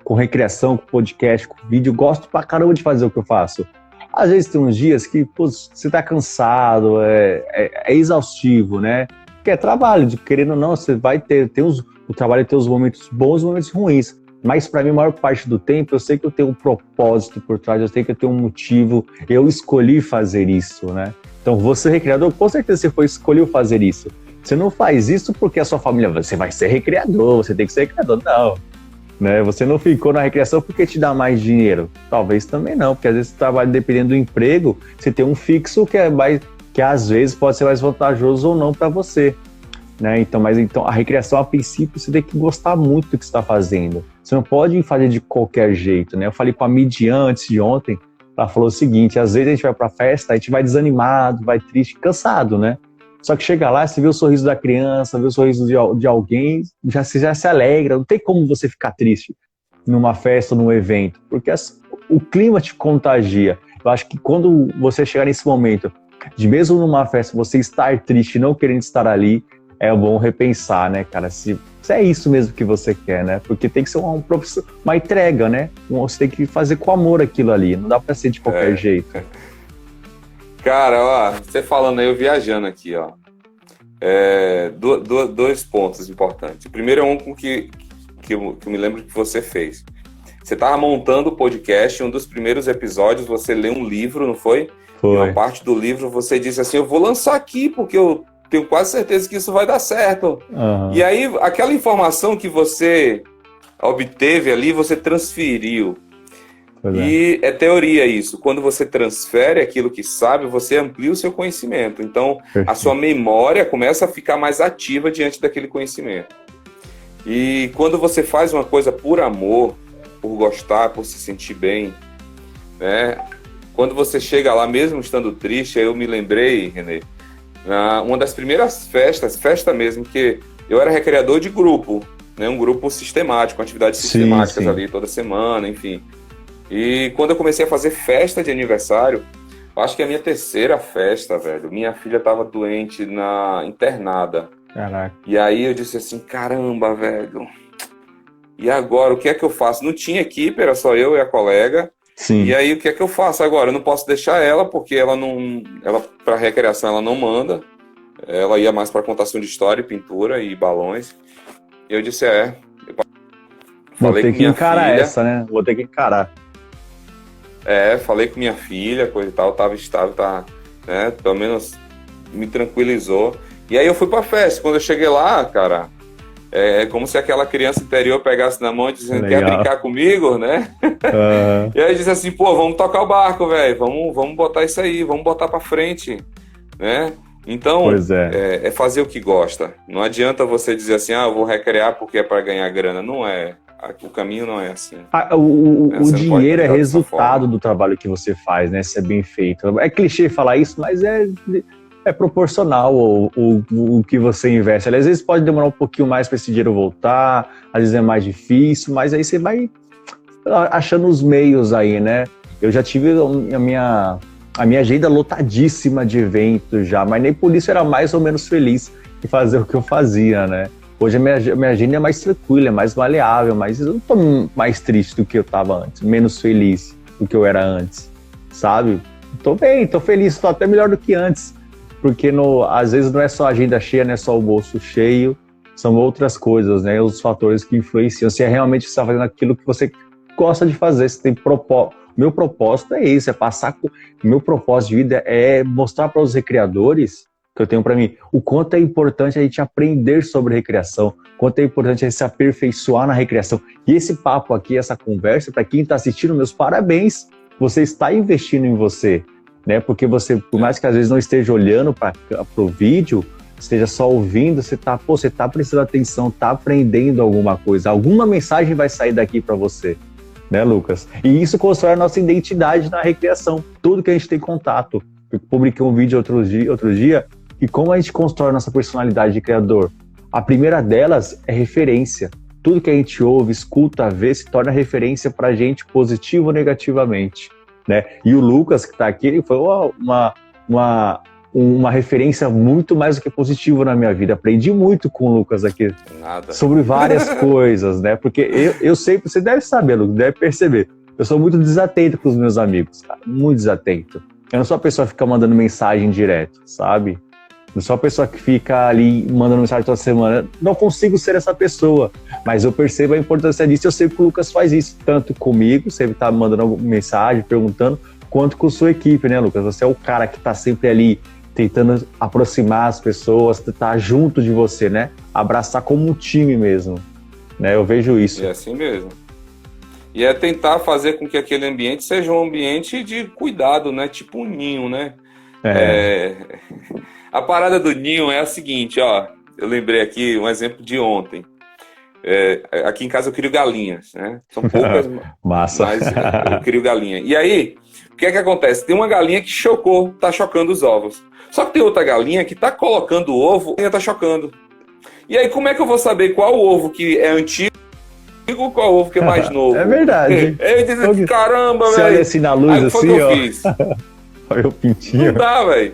Com recreação, com podcast, com vídeo, eu gosto pra caramba de fazer o que eu faço. Às vezes tem uns dias que, pô, você tá cansado, é exaustivo, né? Porque é trabalho, querendo ou não, você vai o trabalho tem os momentos bons e momentos ruins. Mas para mim, a maior parte do tempo, eu sei que eu tenho um propósito por trás, eu sei que eu tenho um motivo, eu escolhi fazer isso, né? Então, você recreador, com certeza você escolheu fazer isso. Você não faz isso porque a sua família, você vai ser recreador, você tem que ser recreador. Não, né? Você não ficou na recreação porque te dá mais dinheiro. Talvez também não, porque às vezes você trabalha dependendo do emprego, você tem um fixo que às vezes pode ser mais vantajoso ou não para você. Né? Então a recreação, a princípio, você tem que gostar muito do que você está fazendo. Você não pode fazer de qualquer jeito. Né? Eu falei com a Midian antes de ontem, ela falou o seguinte, às vezes a gente vai para a festa, a gente vai desanimado, vai triste, cansado, né? Só que chega lá, você vê o sorriso da criança, vê o sorriso de alguém, você já se alegra. Não tem como você ficar triste numa festa, num evento, porque o clima te contagia. Eu acho que quando você chegar nesse momento, de mesmo numa festa, você estar triste, não querendo estar ali, é bom repensar, né, cara? Se é isso mesmo que você quer, né? Porque tem que ser uma entrega, né? Você tem que fazer com amor aquilo ali, não dá pra ser de qualquer jeito. Cara, ó, você falando aí, eu viajando aqui, ó. Dois pontos importantes. O primeiro é um que eu me lembro que você fez. Você estava montando o podcast, um dos primeiros episódios você leu um livro, não foi? Foi. E uma parte do livro você disse assim, eu vou lançar aqui porque eu tenho quase certeza que isso vai dar certo. Uhum. E aí, aquela informação que você obteve ali, você transferiu. E é teoria isso. Quando você transfere aquilo que sabe, você amplia o seu conhecimento. Então, a sua memória começa a ficar mais ativa diante daquele conhecimento. E quando você faz uma coisa por amor, por gostar, por se sentir bem, né? Quando você chega lá, mesmo estando triste, eu me lembrei, Renê, uma das primeiras festa mesmo, que eu era recreador de grupo, né? Um grupo sistemático, atividades sistemáticas ali toda semana, enfim. E quando eu comecei a fazer festa de aniversário, acho que é a minha terceira festa, velho, minha filha estava doente, internada. Caraca. E aí eu disse assim, caramba, velho, e agora, o que é que eu faço? Não tinha equipe, era só eu e a colega. Sim. E aí, o que é que eu faço agora? Eu não posso deixar ela, porque ela para recreação, ela não manda. Ela ia mais para contação de história, pintura e balões. E eu disse, vou ter que encarar essa, né? Vou ter que encarar. Falei com minha filha, coisa e tal, tava estável, tá, né? Pelo menos me tranquilizou. E aí eu fui pra festa. Quando eu cheguei lá, cara, é como se aquela criança interior pegasse na mão e dizendo, quer brincar comigo, né? E aí disse assim, pô, vamos tocar o barco, velho, vamos botar isso aí, vamos botar pra frente, né? Então, é fazer o que gosta. Não adianta você dizer assim, eu vou recrear porque é para ganhar grana. Não é. O caminho não é assim. O dinheiro é resultado do trabalho que você faz, né? Se é bem feito. É clichê falar isso, mas é proporcional o que você investe. Às vezes pode demorar um pouquinho mais para esse dinheiro voltar, às vezes é mais difícil, mas aí você vai achando os meios aí, né? Eu já tive a minha agenda lotadíssima de eventos já, mas nem por isso era mais ou menos feliz em fazer o que eu fazia, né? Hoje a minha agenda é mais tranquila, é mais maleável, mas eu não tô mais triste do que eu estava antes, menos feliz do que eu era antes, sabe? Tô bem, tô feliz, tô até melhor do que antes, porque às vezes não é só a agenda cheia, não é só o bolso cheio, são outras coisas, né? Os fatores que influenciam, se é realmente está fazendo aquilo que você gosta de fazer, você tem propósito. Meu propósito é esse, meu propósito de vida é mostrar para os recreadores que eu tenho para mim o quanto é importante a gente aprender sobre recreação, o quanto é importante a gente se aperfeiçoar na recreação. E esse papo aqui, essa conversa, para quem está assistindo, meus parabéns, você está investindo em você, né? Porque você, por mais que às vezes não esteja olhando para o vídeo, esteja só ouvindo, você está prestando atenção, está aprendendo alguma coisa, alguma mensagem vai sair daqui para você. Né, Lucas? E isso constrói a nossa identidade na recreação. Tudo que a gente tem contato. Eu publiquei um vídeo outro dia e como a gente constrói a nossa personalidade de criador. A primeira delas é referência. Tudo que a gente ouve, escuta, vê, se torna referência pra gente, positivo ou negativamente. Né? E o Lucas, que está aqui, ele foi uma referência muito mais do que positiva na minha vida. Aprendi muito com o Lucas aqui. Nada. Sobre várias coisas, né? Porque eu sempre, você deve saber, Lucas, deve perceber, eu sou muito desatento com os meus amigos, cara, muito desatento. Eu não sou a pessoa que fica mandando mensagem direto, sabe? Não sou a pessoa que fica ali mandando mensagem toda semana. Não consigo ser essa pessoa, mas eu percebo a importância disso. Eu sei que o Lucas faz isso, tanto comigo, sempre tá mandando mensagem, perguntando, quanto com sua equipe, né, Lucas? Você é o cara que tá sempre ali tentando aproximar as pessoas, estar junto de você, né? Abraçar como um time mesmo, né? Eu vejo isso. É assim mesmo. E é tentar fazer com que aquele ambiente seja um ambiente de cuidado, né? Tipo um ninho, né? A parada do ninho é a seguinte, ó. Eu lembrei aqui um exemplo de ontem. Aqui em casa eu crio galinhas, né? São poucas, massa. Mas eu crio galinha. E aí, o que é que acontece? Tem uma galinha que tá chocando os ovos. Só que tem outra galinha que tá colocando o ovo e a galinha tá chocando. E aí, como é que eu vou saber qual ovo que é antigo e qual ovo que é mais novo? É verdade. Eu disse, caramba, velho. Você olha assim na luz, aí, assim, que eu ó. fiz? Olha o pintinho. Não dá, velho.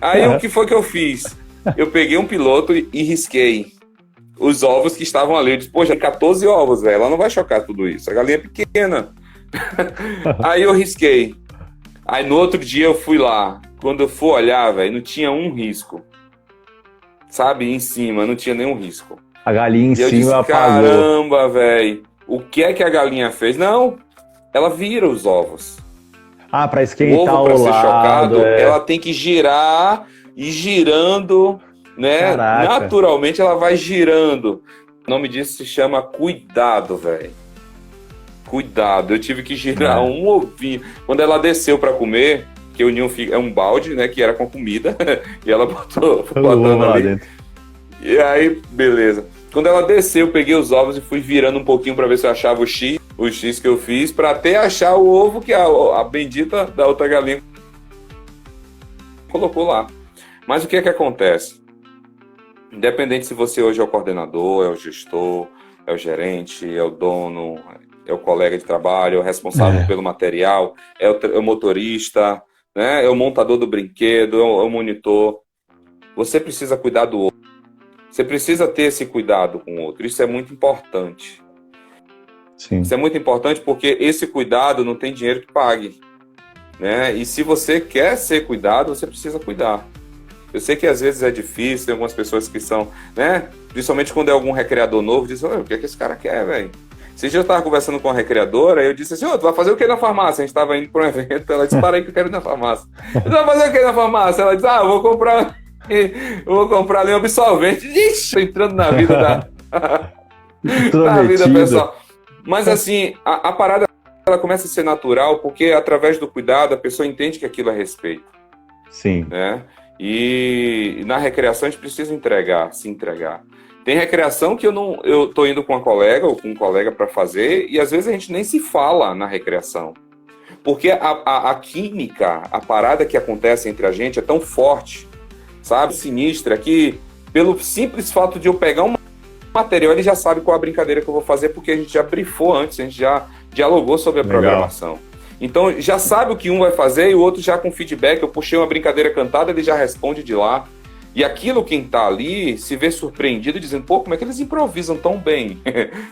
Aí, o que foi que eu fiz? Eu peguei um piloto e risquei os ovos que estavam ali. Eu disse, poxa, 14 ovos, velho. Ela não vai chocar tudo isso. A galinha é pequena. Aí eu risquei. Aí no outro dia eu fui lá. Quando eu fui olhar, velho, não tinha um risco. Sabe? Em cima, não tinha nenhum risco. A galinha em e eu cima disse, apagou. caramba, velho. O que é que a galinha fez? Não, ela vira os ovos. Ah, pra esquentar o ovo, pra ser lado, chocado, ela tem que girar e girando, né? Caraca. Naturalmente ela vai girando. O nome disso se chama cuidado, velho. Cuidado. Eu tive que girar um ovinho. Quando ela desceu pra comer, que o ninho é um balde, né? Que era com comida. E ela botou ali. Dentro. E aí, beleza. Quando ela desceu, eu peguei os ovos e fui virando um pouquinho pra ver se eu achava o X. o X que eu fiz para até achar o ovo que a bendita da outra galinha colocou lá. Mas o que é que acontece? Independente se você hoje é o coordenador, é o gestor, é o gerente, é o dono, é o colega de trabalho, é o responsável pelo material, é o motorista, né? É o montador do brinquedo, é o monitor. Você precisa cuidar do outro. Você precisa ter esse cuidado com o outro. Isso é muito importante. Sim. Isso é muito importante porque esse cuidado não tem dinheiro que pague, né? E se você quer ser cuidado, você precisa cuidar. Eu sei que às vezes é difícil, tem algumas pessoas que são, né? Principalmente quando é algum recreador novo, dizem, o que é que esse cara quer, velho? Esse dia eu estava conversando com uma recreadora, eu disse assim, tu vai fazer o que na farmácia? A gente estava indo para um evento, ela disse, para aí que eu quero ir na farmácia. Tu vai fazer o que na farmácia? Ela disse, eu vou comprar ali um absorvente. Ixi, tô entrando na vida da vida pessoal. Mas assim, a parada ela começa a ser natural, porque através do cuidado a pessoa entende que aquilo é respeito. Sim. Né? E na recreação a gente precisa se entregar. Tem recreação que eu tô indo com uma colega ou com um colega para fazer e às vezes a gente nem se fala na recreação. Porque a química, a parada que acontece entre a gente é tão forte, sabe, sinistra, que pelo simples fato de eu pegar um material, ele já sabe qual a brincadeira que eu vou fazer, porque a gente já briefou antes, a gente já dialogou sobre a programação. Então, já sabe o que um vai fazer e o outro já com feedback. Eu puxei uma brincadeira cantada, ele já responde de lá. E aquilo, quem tá ali, se vê surpreendido, dizendo, pô, como é que eles improvisam tão bem?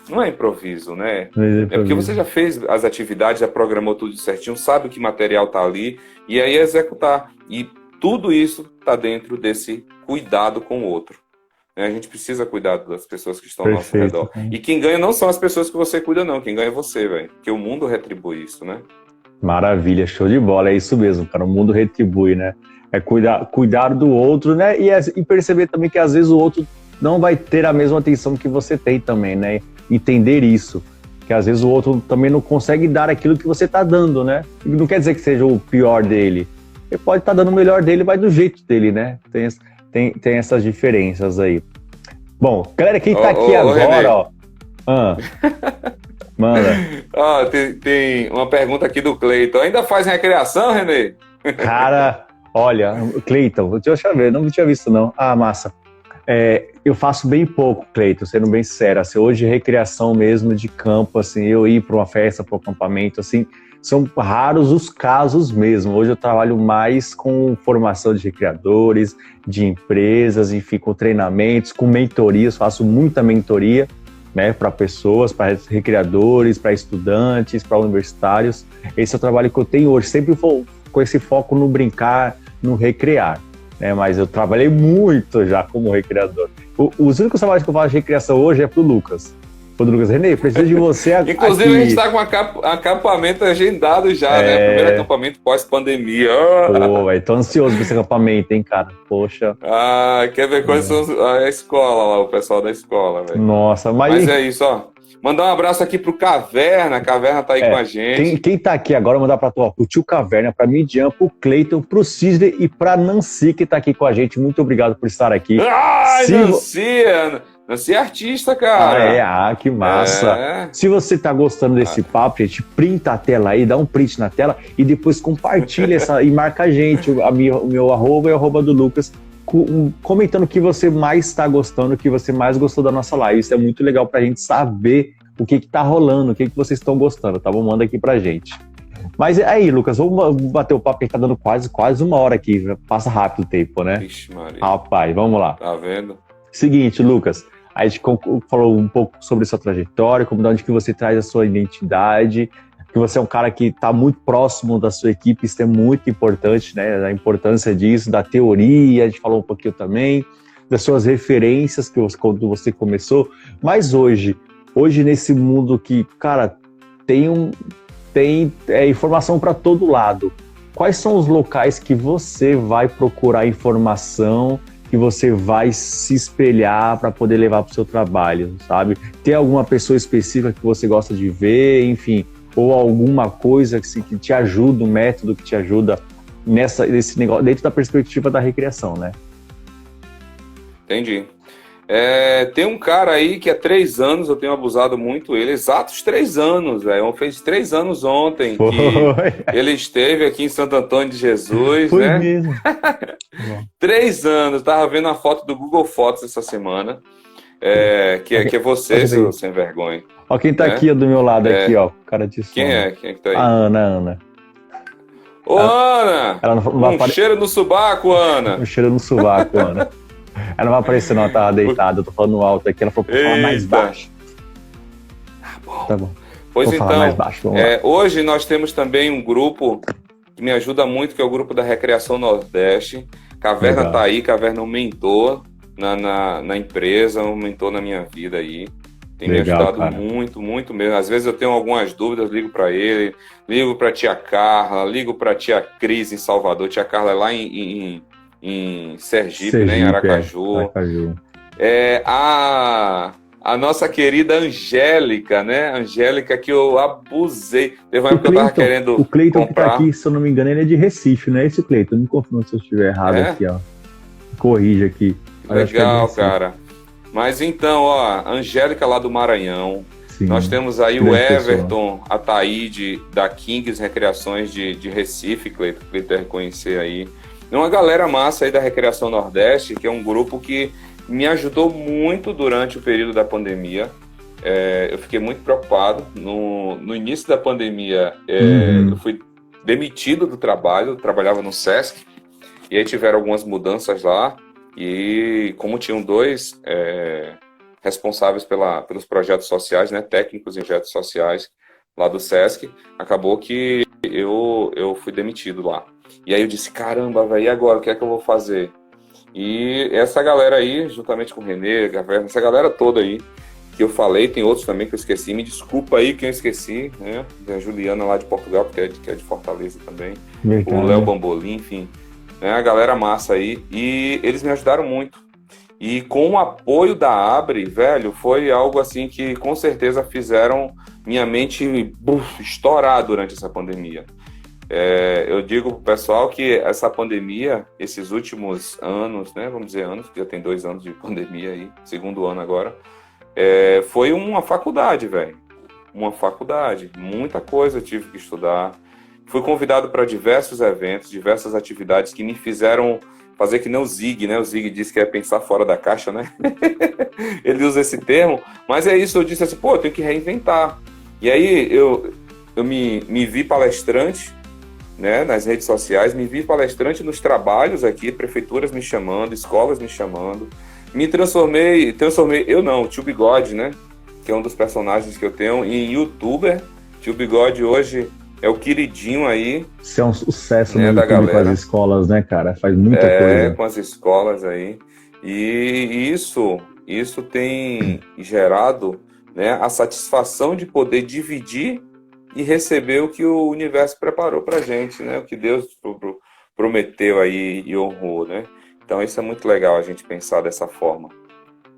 Não é improviso, né? É porque você já fez as atividades, já programou tudo certinho, sabe que material tá ali, e aí é executar. E tudo isso tá dentro desse cuidado com o outro. A gente precisa cuidar das pessoas que estão ao nosso redor. E quem ganha não são as pessoas que você cuida, não. Quem ganha é você, velho. Porque o mundo retribui isso, né? Maravilha, show de bola. É isso mesmo, cara. O mundo retribui, né? É cuidar do outro, né? E perceber também que às vezes o outro não vai ter a mesma atenção que você tem também, né? Entender isso. Que às vezes o outro também não consegue dar aquilo que você tá dando, né? Não quer dizer que seja o pior dele. Ele pode estar dando o melhor dele, vai do jeito dele, né? Tem essas diferenças aí. Bom, galera, quem tá aqui agora, ó. Manda. Tem uma pergunta aqui do Cleiton. Ainda faz recreação, Renê? Cara, olha, Cleiton, deixa eu ver, não tinha visto não. Ah, massa. Eu faço bem pouco, Cleiton, sendo bem sincero. Assim, hoje, recreação mesmo de campo, assim, eu ir para uma festa, para um acampamento, assim, são raros os casos mesmo. Hoje eu trabalho mais com formação de recreadores, de empresas, enfim, com treinamentos, com mentorias, faço muita mentoria, né, para pessoas, para recreadores, para estudantes, para universitários. Esse é o trabalho que eu tenho hoje, sempre com esse foco no brincar, no recrear, né? Mas eu trabalhei muito já como recreador. Os únicos trabalhos que eu faço de recreação hoje é pro Lucas. Lucas, Renê, preciso de você aqui. Inclusive, a gente está com acampamento agendado já, né? Primeiro acampamento pós-pandemia. Pô, velho, tô ansioso pra esse acampamento, hein, cara? Poxa. Quer ver quais são a escola lá, o pessoal da escola, velho. Nossa, mas é isso, ó. Mandar um abraço aqui pro Caverna. Caverna tá aí com a gente. Quem tá aqui agora, mandar pra tu, ó, pro tio Caverna, pra Midian, pro Cleiton, pro Cisne e pra Nancy, que tá aqui com a gente. Muito obrigado por estar aqui. Ai, Nancy é artista, cara. Que massa. Se você tá gostando desse papo, gente, printa a tela aí, dá um print na tela e depois compartilha e marca a gente. O meu arroba é o arroba do Lucas, comentando o que você mais está gostando, o que você mais gostou da nossa live. Isso é muito legal pra gente saber o que tá rolando, o que vocês estão gostando, tá bom? Manda aqui pra gente. Mas aí, Lucas, vamos bater o papo, que tá dando quase uma hora aqui. Passa rápido o tempo, né? Vixe, Maria. Rapaz, vamos lá. Tá vendo? Seguinte, Lucas, a gente falou um pouco sobre sua trajetória, como de onde que você traz a sua identidade, que você é um cara que está muito próximo da sua equipe, isso é muito importante, né? A importância disso, da teoria, a gente falou um pouquinho também, das suas referências, quando você começou, mas hoje nesse mundo que, cara, tem informação para todo lado, quais são os locais que você vai procurar informação, que você vai se espelhar para poder levar para o seu trabalho, sabe? Tem alguma pessoa específica que você gosta de ver, enfim, ou alguma coisa que te ajuda, um método que te ajuda nesse negócio, dentro da perspectiva da recreação, né? Entendi. Tem um cara aí que há 3 anos eu tenho abusado muito ele, exatos 3 anos, velho. Fez 3 anos ontem Foi. que ele esteve aqui em Santo Antônio de Jesus, Foi né? mesmo. 3 anos, tava vendo a foto do Google Fotos essa semana, que é você, seu sem vergonha. Ó, quem tá aqui do meu lado, aqui, ó, o cara de som. Quem é que tá aí? A Ana. Ô, Ana! Ela não vai cheiro no sovaco, Ana! Um cheiro no sovaco, Ana. Ela não vai aparecer, não, ela tava deitada, eu tô falando alto aqui, ela falou pra falar mais baixo. Tá bom. Pois vou então, falar mais baixo, hoje nós temos também um grupo que me ajuda muito, que é o grupo da Recreação Nordeste. Caverna Legal. tá aí, Caverna é um mentor na empresa, um mentor na minha vida aí. Tem me ajudado, cara, muito, muito mesmo. Às vezes eu tenho algumas dúvidas, ligo para ele, ligo para tia Carla, ligo para tia Cris em Salvador. Tia Carla é lá em Sergipe, né, em Aracaju. Aracaju. A nossa querida Angélica, né? Angélica, que eu abusei. Teve uma época que eu tava querendo O Cleiton comprar. Que tá aqui, se eu não me engano, ele é de Recife, não é esse Cleiton? Me confirma se eu estiver errado aqui, ó. Corrija aqui. Legal, cara. Mas então, ó, Angélica lá do Maranhão. Sim, nós temos aí o Everton Ataíde, da Kings Recreações de Recife, Cleiton reconhecer aí. Uma galera massa aí da Recreação Nordeste, que é um grupo que me ajudou muito durante o período da pandemia. Eu fiquei muito preocupado. No início da pandemia, eu fui demitido do trabalho, eu trabalhava no Sesc, e aí tiveram algumas mudanças lá. E como tinham 2 responsáveis pelos projetos sociais, né, técnicos em projetos sociais lá do Sesc, acabou que eu fui demitido lá. E aí eu disse, caramba, velho, e agora? O que é que eu vou fazer? E essa galera aí, juntamente com o Renê, essa galera toda aí, que eu falei, tem outros também que eu esqueci, me desculpa aí que eu esqueci, né? A Juliana lá de Portugal, que é de Fortaleza também, o Léo Bambolim, enfim, né? A galera massa aí, e eles me ajudaram muito. E com o apoio da Abre, velho, foi algo assim que com certeza fizeram minha mente estourar durante essa pandemia. Eu digo pro pessoal que essa pandemia, esses últimos anos, né, vamos dizer anos, porque já tem 2 anos de pandemia aí, 2º ano agora, foi uma faculdade, velho. Uma faculdade, muita coisa eu tive que estudar. Fui convidado para diversos eventos, diversas atividades que me fizeram fazer que nem o Zig, né? O Zig disse que é pensar fora da caixa, né? Ele usa esse termo, mas é isso, eu disse assim, pô, eu tenho que reinventar. E aí eu me vi palestrante, né, nas redes sociais, me vi palestrante nos trabalhos aqui, prefeituras me chamando, escolas me chamando, me transformei, o Tio Bigode, né, que é um dos personagens que eu tenho, em youtuber. Tio Bigode hoje é o queridinho aí. Isso é um sucesso, né, da galera. Com as escolas, né, cara, faz muita coisa. Com as escolas aí, e isso tem gerado, né, a satisfação de poder dividir e receber o que o universo preparou pra gente, né? O que Deus prometeu aí e honrou, né? Então isso é muito legal a gente pensar dessa forma,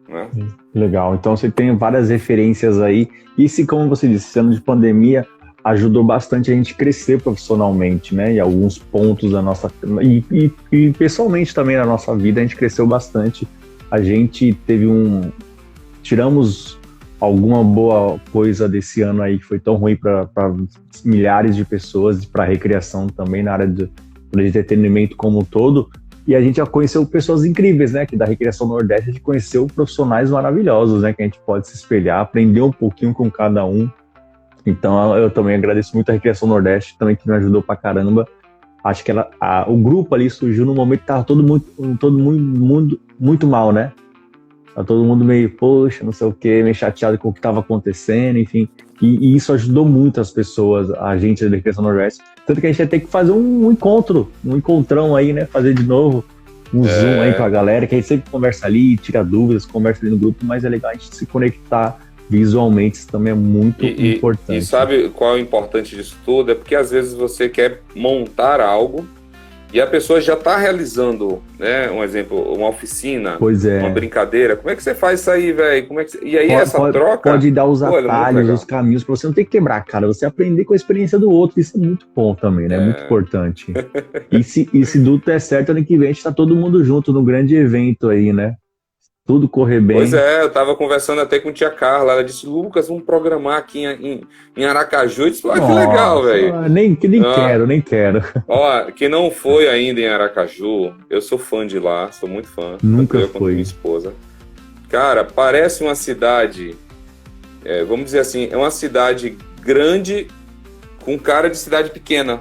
né? Legal, então você tem várias referências aí, e se, como você disse, esse ano de pandemia ajudou bastante a gente crescer profissionalmente, né? E alguns pontos da nossa... E pessoalmente também na nossa vida a gente cresceu bastante. A gente teve tiramos alguma boa coisa desse ano aí que foi tão ruim para milhares de pessoas, para recreação também, na área de entretenimento como um todo, e a gente já conheceu pessoas incríveis, né, que da Recreação Nordeste a gente conheceu profissionais maravilhosos, né, que a gente pode se espelhar, aprender um pouquinho com cada um. Então eu também agradeço muito a Recreação Nordeste, também que me ajudou pra caramba. Acho que o grupo ali surgiu no momento que tava todo mundo muito mal, né? Tá todo mundo meio, poxa, não sei o quê, meio chateado com o que estava acontecendo, enfim. E isso ajudou muito as pessoas, a gente da Recreação Nordeste. Tanto que a gente ia ter que fazer um encontrão aí, né? Fazer de novo um Zoom aí com a galera, que a gente sempre conversa ali, tira dúvidas, conversa ali no grupo, mas é legal a gente se conectar visualmente, isso também é muito importante. E sabe qual é o importante disso tudo? É porque às vezes você quer montar algo e a pessoa já está realizando, né, um exemplo, uma oficina, uma brincadeira. Como é que você faz isso aí, velho? E aí troca... Pode dar os atalhos, os caminhos, para você não ter que quebrar a cara, você aprender com a experiência do outro, isso é muito bom também, né? Muito importante. E se tudo der certo, ano que vem a gente está todo mundo junto no grande evento aí, né? tudo correr bem. Pois é, eu tava conversando até com a tia Carla, ela disse, Lucas, vamos programar aqui em Aracaju. Eu disse, que legal, velho. Nem quero, nem quero. Ó, quem não foi ainda em Aracaju, eu sou fã de lá, sou muito fã. Nunca tanto eu quanto fui. minha esposa. Cara, parece uma cidade, vamos dizer assim, é uma cidade grande com cara de cidade pequena.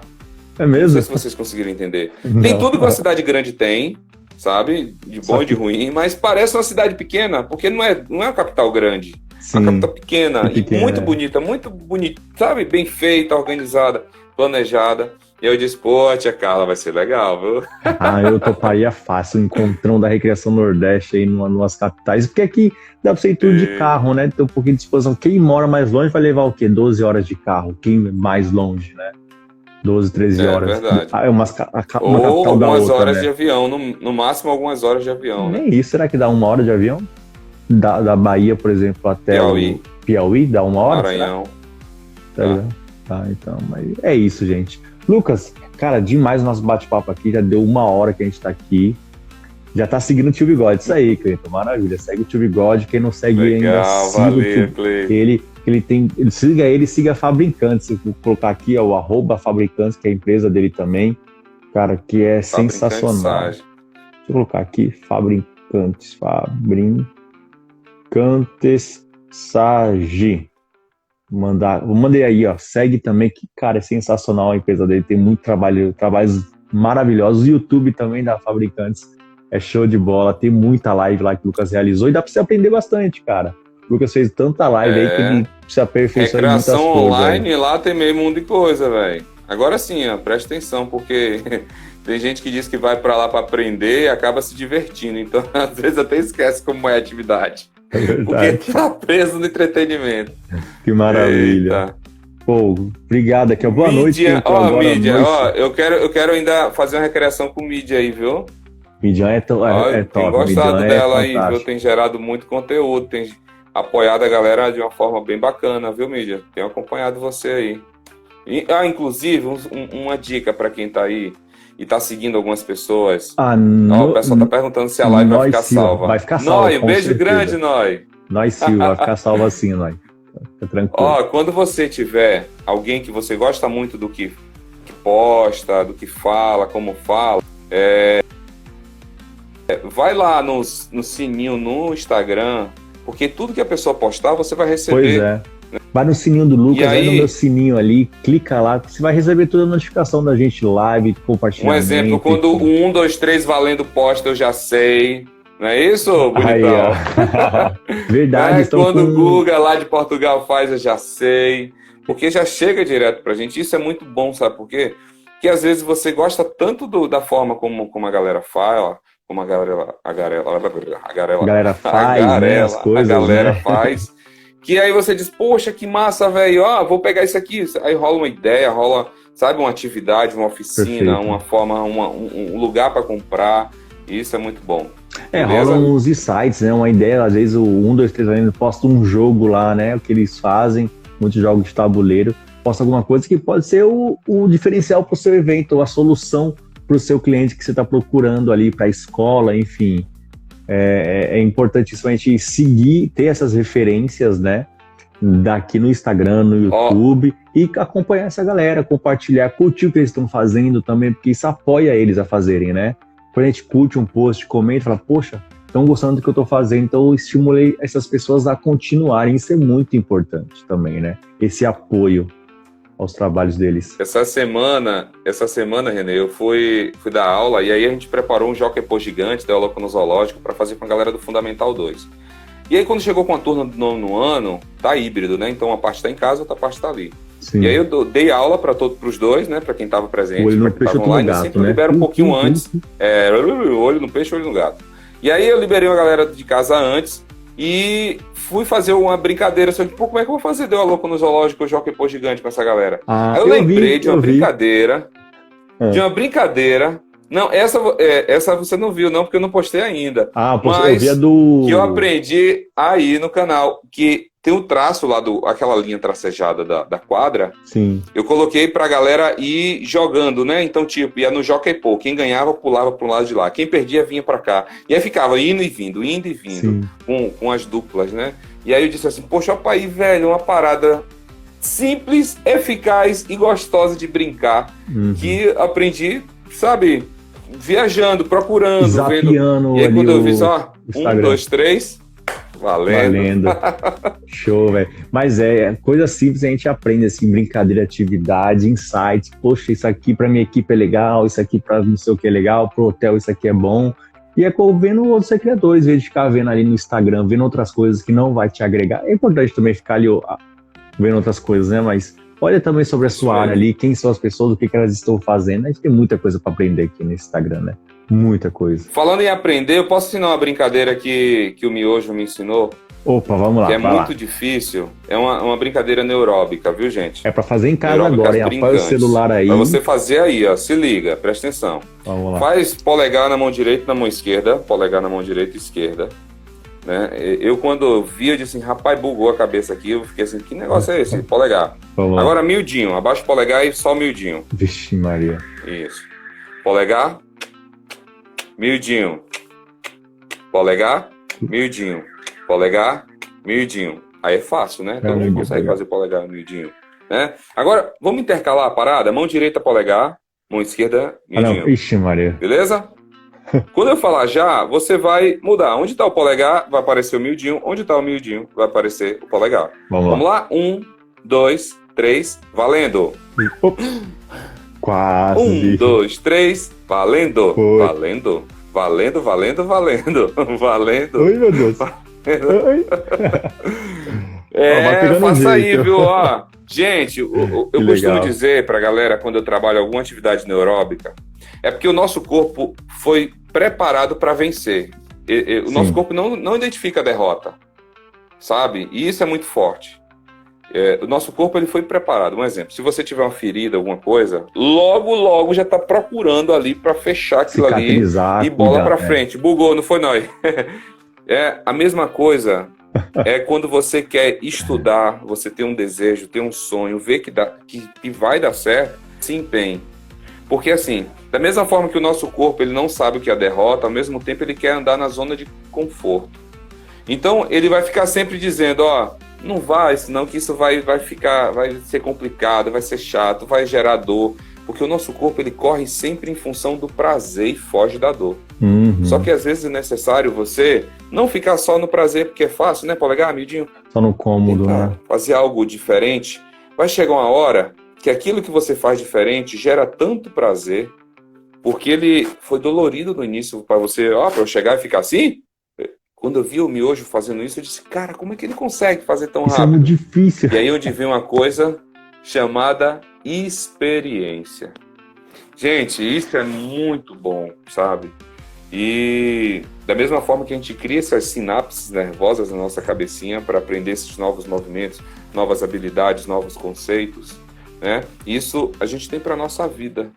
É mesmo? Não sei se vocês conseguiram entender. Não. Tem tudo que uma cidade grande tem, sabe? De bom e de ruim, mas parece uma cidade pequena, porque não é uma capital grande. É uma capital pequena, e muito bonita, sabe? Bem feita, organizada, planejada. E eu disse, pô, tia Carla, vai ser legal, viu? Eu toparia fácil, um encontrão da Recreação Nordeste aí numas capitais, porque aqui dá pra você ir tudo de carro, né? Tem um pouquinho de disposição. Quem mora mais longe vai levar o quê? 12 horas de carro. Quem mais longe, né? 12, 13 horas. É verdade. Uma capital da outra, algumas horas, né? de avião, no máximo algumas horas de avião. Nem né? isso, será que dá 1 hora de avião? Da Bahia, por exemplo, até Piauí. o Piauí, dá 1 hora? Maranhão. Tá, então, mas é isso, gente. Lucas, cara, demais o nosso bate-papo aqui, já deu 1 hora que a gente tá aqui. Já tá seguindo o Tio Bigode, isso aí, Cleiton, maravilha. Segue o Tio Bigode, quem não segue ainda, siga valeu, ele, siga a Fabricantes. Se eu colocar aqui, é o @Fabricantes, que é a empresa dele também, cara, que é sensacional. Deixa eu colocar aqui, Fabricantes Sage. Mandei aí, ó, segue também, que, cara, é sensacional a empresa dele, tem muito trabalhos maravilhosos. O YouTube também da Fabricantes é show de bola, tem muita live lá que o Lucas realizou e dá pra você aprender bastante, cara. O Lucas fez tanta live aí que ele se aperfeiçoou em muitas coisas. Recreação online lá tem meio mundo de coisa, velho. Agora sim, ó, presta atenção, porque tem gente que diz que vai pra lá pra aprender e acaba se divertindo, então às vezes até esquece como é a atividade. É verdade. Porque tá preso no entretenimento. Que maravilha. Eita. Pô, obrigado aqui. Boa noite. Mídia, eu quero ainda fazer uma recreação com mídia aí, viu? Midian é top. Tem gostado Midian dela aí, fantástico. viu? Tem gerado muito conteúdo, tem apoiado a galera de uma forma bem bacana, viu, mídia? Tenho acompanhado você aí. Inclusive, uma dica para quem tá aí e tá seguindo algumas pessoas. O pessoal tá perguntando se a live vai ficar salva. Vai ficar salva. Noi, um beijo certeza. grande, Noi. Nós sim, vai ficar salva assim, Noi. Fica tranquilo. Quando você tiver alguém que você gosta muito do que posta, do que fala, como fala, vai lá no sininho no Instagram, porque tudo que a pessoa postar, você vai receber. Pois é. Vai no sininho do Lucas, vai no meu sininho ali, clica lá, você vai receber toda a notificação da gente, live, compartilhamento. Um exemplo, quando o 1, 2, 3 valendo posta, eu já sei. Não é isso, bonitão? Aí, verdade. Quando o Guga lá de Portugal faz, eu já sei. Porque já chega direto pra gente. Isso é muito bom, sabe por quê? Porque às vezes você gosta tanto da forma como a galera fala, como a galera faz, que aí você diz, poxa, que massa, velho, vou pegar isso aqui. Aí rola uma ideia, sabe, uma atividade, uma oficina, Perfeito. uma forma, um lugar para comprar. Isso é muito bom. Rola uns insights, né? Uma ideia, às vezes o 1, 2, 3 ainda posta um jogo lá, né? O que eles fazem, muitos jogos de tabuleiro, posta alguma coisa que pode ser o diferencial para o seu evento, ou a solução para o seu cliente que você está procurando ali, para a escola, enfim. É importantíssimo a gente seguir, ter essas referências, né? Daqui no Instagram, no YouTube, e acompanhar essa galera, compartilhar, curtir o que eles estão fazendo também, porque isso apoia eles a fazerem, né? Quando a gente curte um post, comenta, fala, poxa, estão gostando do que eu estou fazendo, então eu estimulei essas pessoas a continuarem. Isso é muito importante também, né? Esse apoio aos trabalhos deles. Essa semana, Renê, eu fui dar aula e aí a gente preparou um Jockey gigante, deu aula no zoológico para fazer com a galera do Fundamental 2. E aí quando chegou com a turma do 9º ano, tá híbrido, né? Então uma parte está em casa, outra parte está ali. Sim. E aí eu dei aula para os dois, né? Para quem estava presente, para quem estava online, gato, sempre, né? Eu libero um pouquinho antes. Olho no peixe, olho no gato. E aí eu liberei uma galera de casa antes e fui fazer uma brincadeira. Só que, como é que eu vou fazer? Deu a louca no zoológico, o Jockey gigante com essa galera. Aí eu lembrei de uma brincadeira. De uma brincadeira. Não, essa você não viu, não, porque eu não postei ainda. Mas eu vi a do... que eu aprendi aí no canal, que tem o traço lá, aquela linha tracejada da quadra. Sim. Eu coloquei pra galera ir jogando, né? Então, tipo, ia no Jockey Pô. Quem ganhava, pulava pro lado de lá. Quem perdia, vinha pra cá. E aí ficava indo e vindo, com as duplas, né? E aí eu disse assim, poxa, opa aí, velho, uma parada simples, eficaz e gostosa de brincar. Que aprendi, sabe, viajando, procurando, zapeando. Vendo. E aí quando eu vi só, 1, 2, 3... Valendo. Show, velho. Mas coisa simples, a gente aprende assim, brincadeira, atividade, insights. Poxa, isso aqui pra minha equipe é legal, isso aqui pra não sei o que é legal, pro hotel isso aqui é bom. E é vendo outros criadores, em vez de ficar vendo ali no Instagram, vendo outras coisas que não vai te agregar. É importante também ficar ali vendo outras coisas, né? Mas olha também sobre a sua área ali, quem são as pessoas, o que elas estão fazendo. A gente tem muita coisa para aprender aqui no Instagram, né? Muita coisa. Falando em aprender, eu posso ensinar uma brincadeira que o Miojo me ensinou? Opa, vamos lá. Que é muito difícil. É uma brincadeira neuróbica, viu, gente? É para fazer em casa agora, hein? Apoia o celular aí. Pra você fazer aí, ó. Se liga, presta atenção. Vamos lá. Faz polegar na mão direita e na mão esquerda. Polegar na mão direita e esquerda. Né? Eu, quando vi, eu disse assim, rapaz, bugou a cabeça aqui. Eu fiquei assim, que negócio é esse? Polegar. Agora, miudinho. Abaixa o polegar e só miudinho. Vixe, Maria. Isso. Polegar. Miudinho. Polegar. Miudinho. Polegar. Miudinho. Aí é fácil, né? Todo mundo consegue fazer polegar miudinho. Né? Agora, vamos intercalar a parada? Mão direita, polegar. Mão esquerda, miudinho. Ixi, Maria. Beleza? Quando eu falar já, você vai mudar. Onde está o polegar, vai aparecer o miudinho. Onde está o miudinho, vai aparecer o polegar. Vamos lá? 1, 2, 3, valendo. Quase. 1, 2, 3, valendo. Foi. Valendo. Valendo, valendo, valendo. Valendo. Oi, meu Deus. Oi. Faça aí, viu? Ó, gente, eu costumo dizer pra galera, quando eu trabalho alguma atividade neuróbica, é porque o nosso corpo foi preparado para vencer. O nosso corpo não identifica a derrota, sabe? E isso é muito forte. O nosso corpo ele foi preparado. Um exemplo, se você tiver uma ferida, alguma coisa, logo já tá procurando ali para fechar aquilo ali e bola para frente. Bugou, não foi não? É a mesma coisa. É quando você quer estudar, você tem um desejo, tem um sonho, vê que vai dar certo, se empenhe. Porque assim, da mesma forma que o nosso corpo ele não sabe o que é a derrota, ao mesmo tempo ele quer andar na zona de conforto. Então ele vai ficar sempre dizendo, ó, não vai, senão que isso vai ser complicado, vai ser chato, vai gerar dor. Porque o nosso corpo ele corre sempre em função do prazer e foge da dor. Só que às vezes é necessário você não ficar só no prazer, porque é fácil, né, polegar, miudinho? Só no cômodo, né? Fazer algo diferente. Vai chegar uma hora que aquilo que você faz diferente gera tanto prazer, porque ele foi dolorido no início para você, para eu chegar e ficar assim. Quando eu vi o Miojo fazendo isso, eu disse, cara, como é que ele consegue fazer tão rápido? Isso é muito difícil. E aí onde vem uma coisa chamada experiência. Gente, isso é muito bom, sabe? E da mesma forma que a gente cria essas sinapses nervosas na nossa cabecinha para aprender esses novos movimentos, novas habilidades, novos conceitos, né? Isso a gente tem para a nossa vida.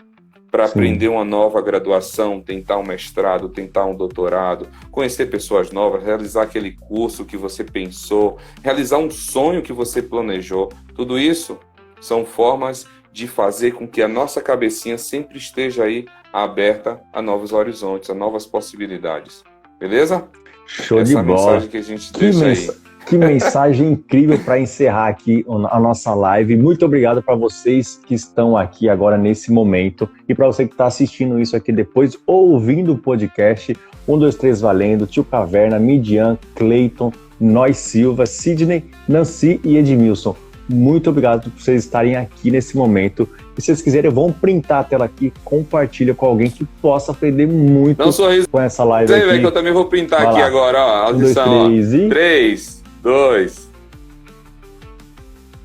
Para aprender uma nova graduação, tentar um mestrado, tentar um doutorado, conhecer pessoas novas, realizar aquele curso que você pensou, realizar um sonho que você planejou. Tudo isso são formas de fazer com que a nossa cabecinha sempre esteja aí aberta a novos horizontes, a novas possibilidades. Beleza? Show de bola. Essa é a mensagem que a gente deixa aí. Que mensagem incrível para encerrar aqui a nossa live. Muito obrigado para vocês que estão aqui agora nesse momento e para você que está assistindo isso aqui depois ou ouvindo o podcast. 1, 2, 3 valendo, Tio Caverna, Midian, Cleiton, Nós Silva, Sidney, Nancy e Edmilson. Muito obrigado por vocês estarem aqui nesse momento. E se vocês quiserem, vão printar a tela aqui, compartilha com alguém que possa aprender muito com essa live aqui. Que eu também vou printar aqui agora, ó. Audição, 3, 2,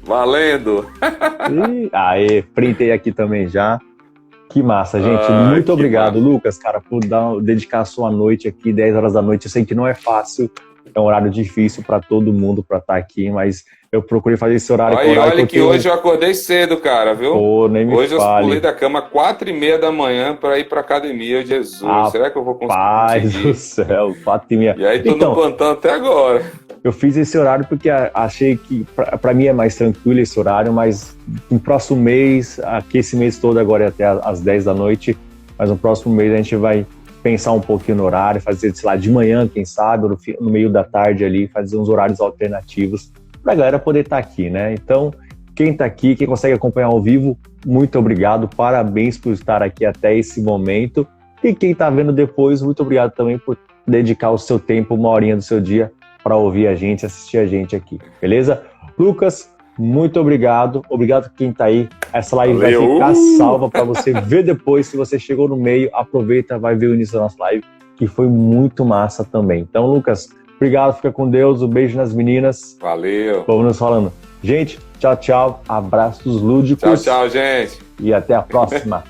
valendo! Aê, printei aqui também já. Que massa, gente. Muito obrigado, Lucas, cara, por dedicar a sua noite aqui, 10 horas da noite. Eu sei que não é fácil, é um horário difícil para todo mundo para estar aqui, mas Eu procurei fazer esse horário. Olha que hoje eu acordei cedo, cara, viu? Pô, nem me hoje fale. Eu pulei da cama 4h30 da manhã para ir pra academia. Jesus, será que eu vou conseguir? Paz do céu, 4h30. E aí tô no plantão até agora. Eu fiz esse horário porque achei que para mim é mais tranquilo esse horário, mas no próximo mês, aqui esse mês todo agora é até às 10 da noite, mas no próximo mês a gente vai pensar um pouquinho no horário, fazer, sei lá, de manhã, quem sabe, no meio da tarde ali, fazer uns horários alternativos para a galera poder estar aqui, né? Então, quem está aqui, quem consegue acompanhar ao vivo, muito obrigado, parabéns por estar aqui até esse momento. E quem está vendo depois, muito obrigado também por dedicar o seu tempo, uma horinha do seu dia, para ouvir a gente, assistir a gente aqui, beleza? Lucas, muito obrigado. Obrigado quem tá aí. Essa live vai ficar salva para você ver depois. Se você chegou no meio, aproveita, vai ver o início da nossa live, que foi muito massa também. Então, Lucas, obrigado, fica com Deus. Um beijo nas meninas. Valeu. Vamos nos falando. Gente, tchau, tchau. Abraços lúdicos. Tchau, tchau, gente. E até a próxima.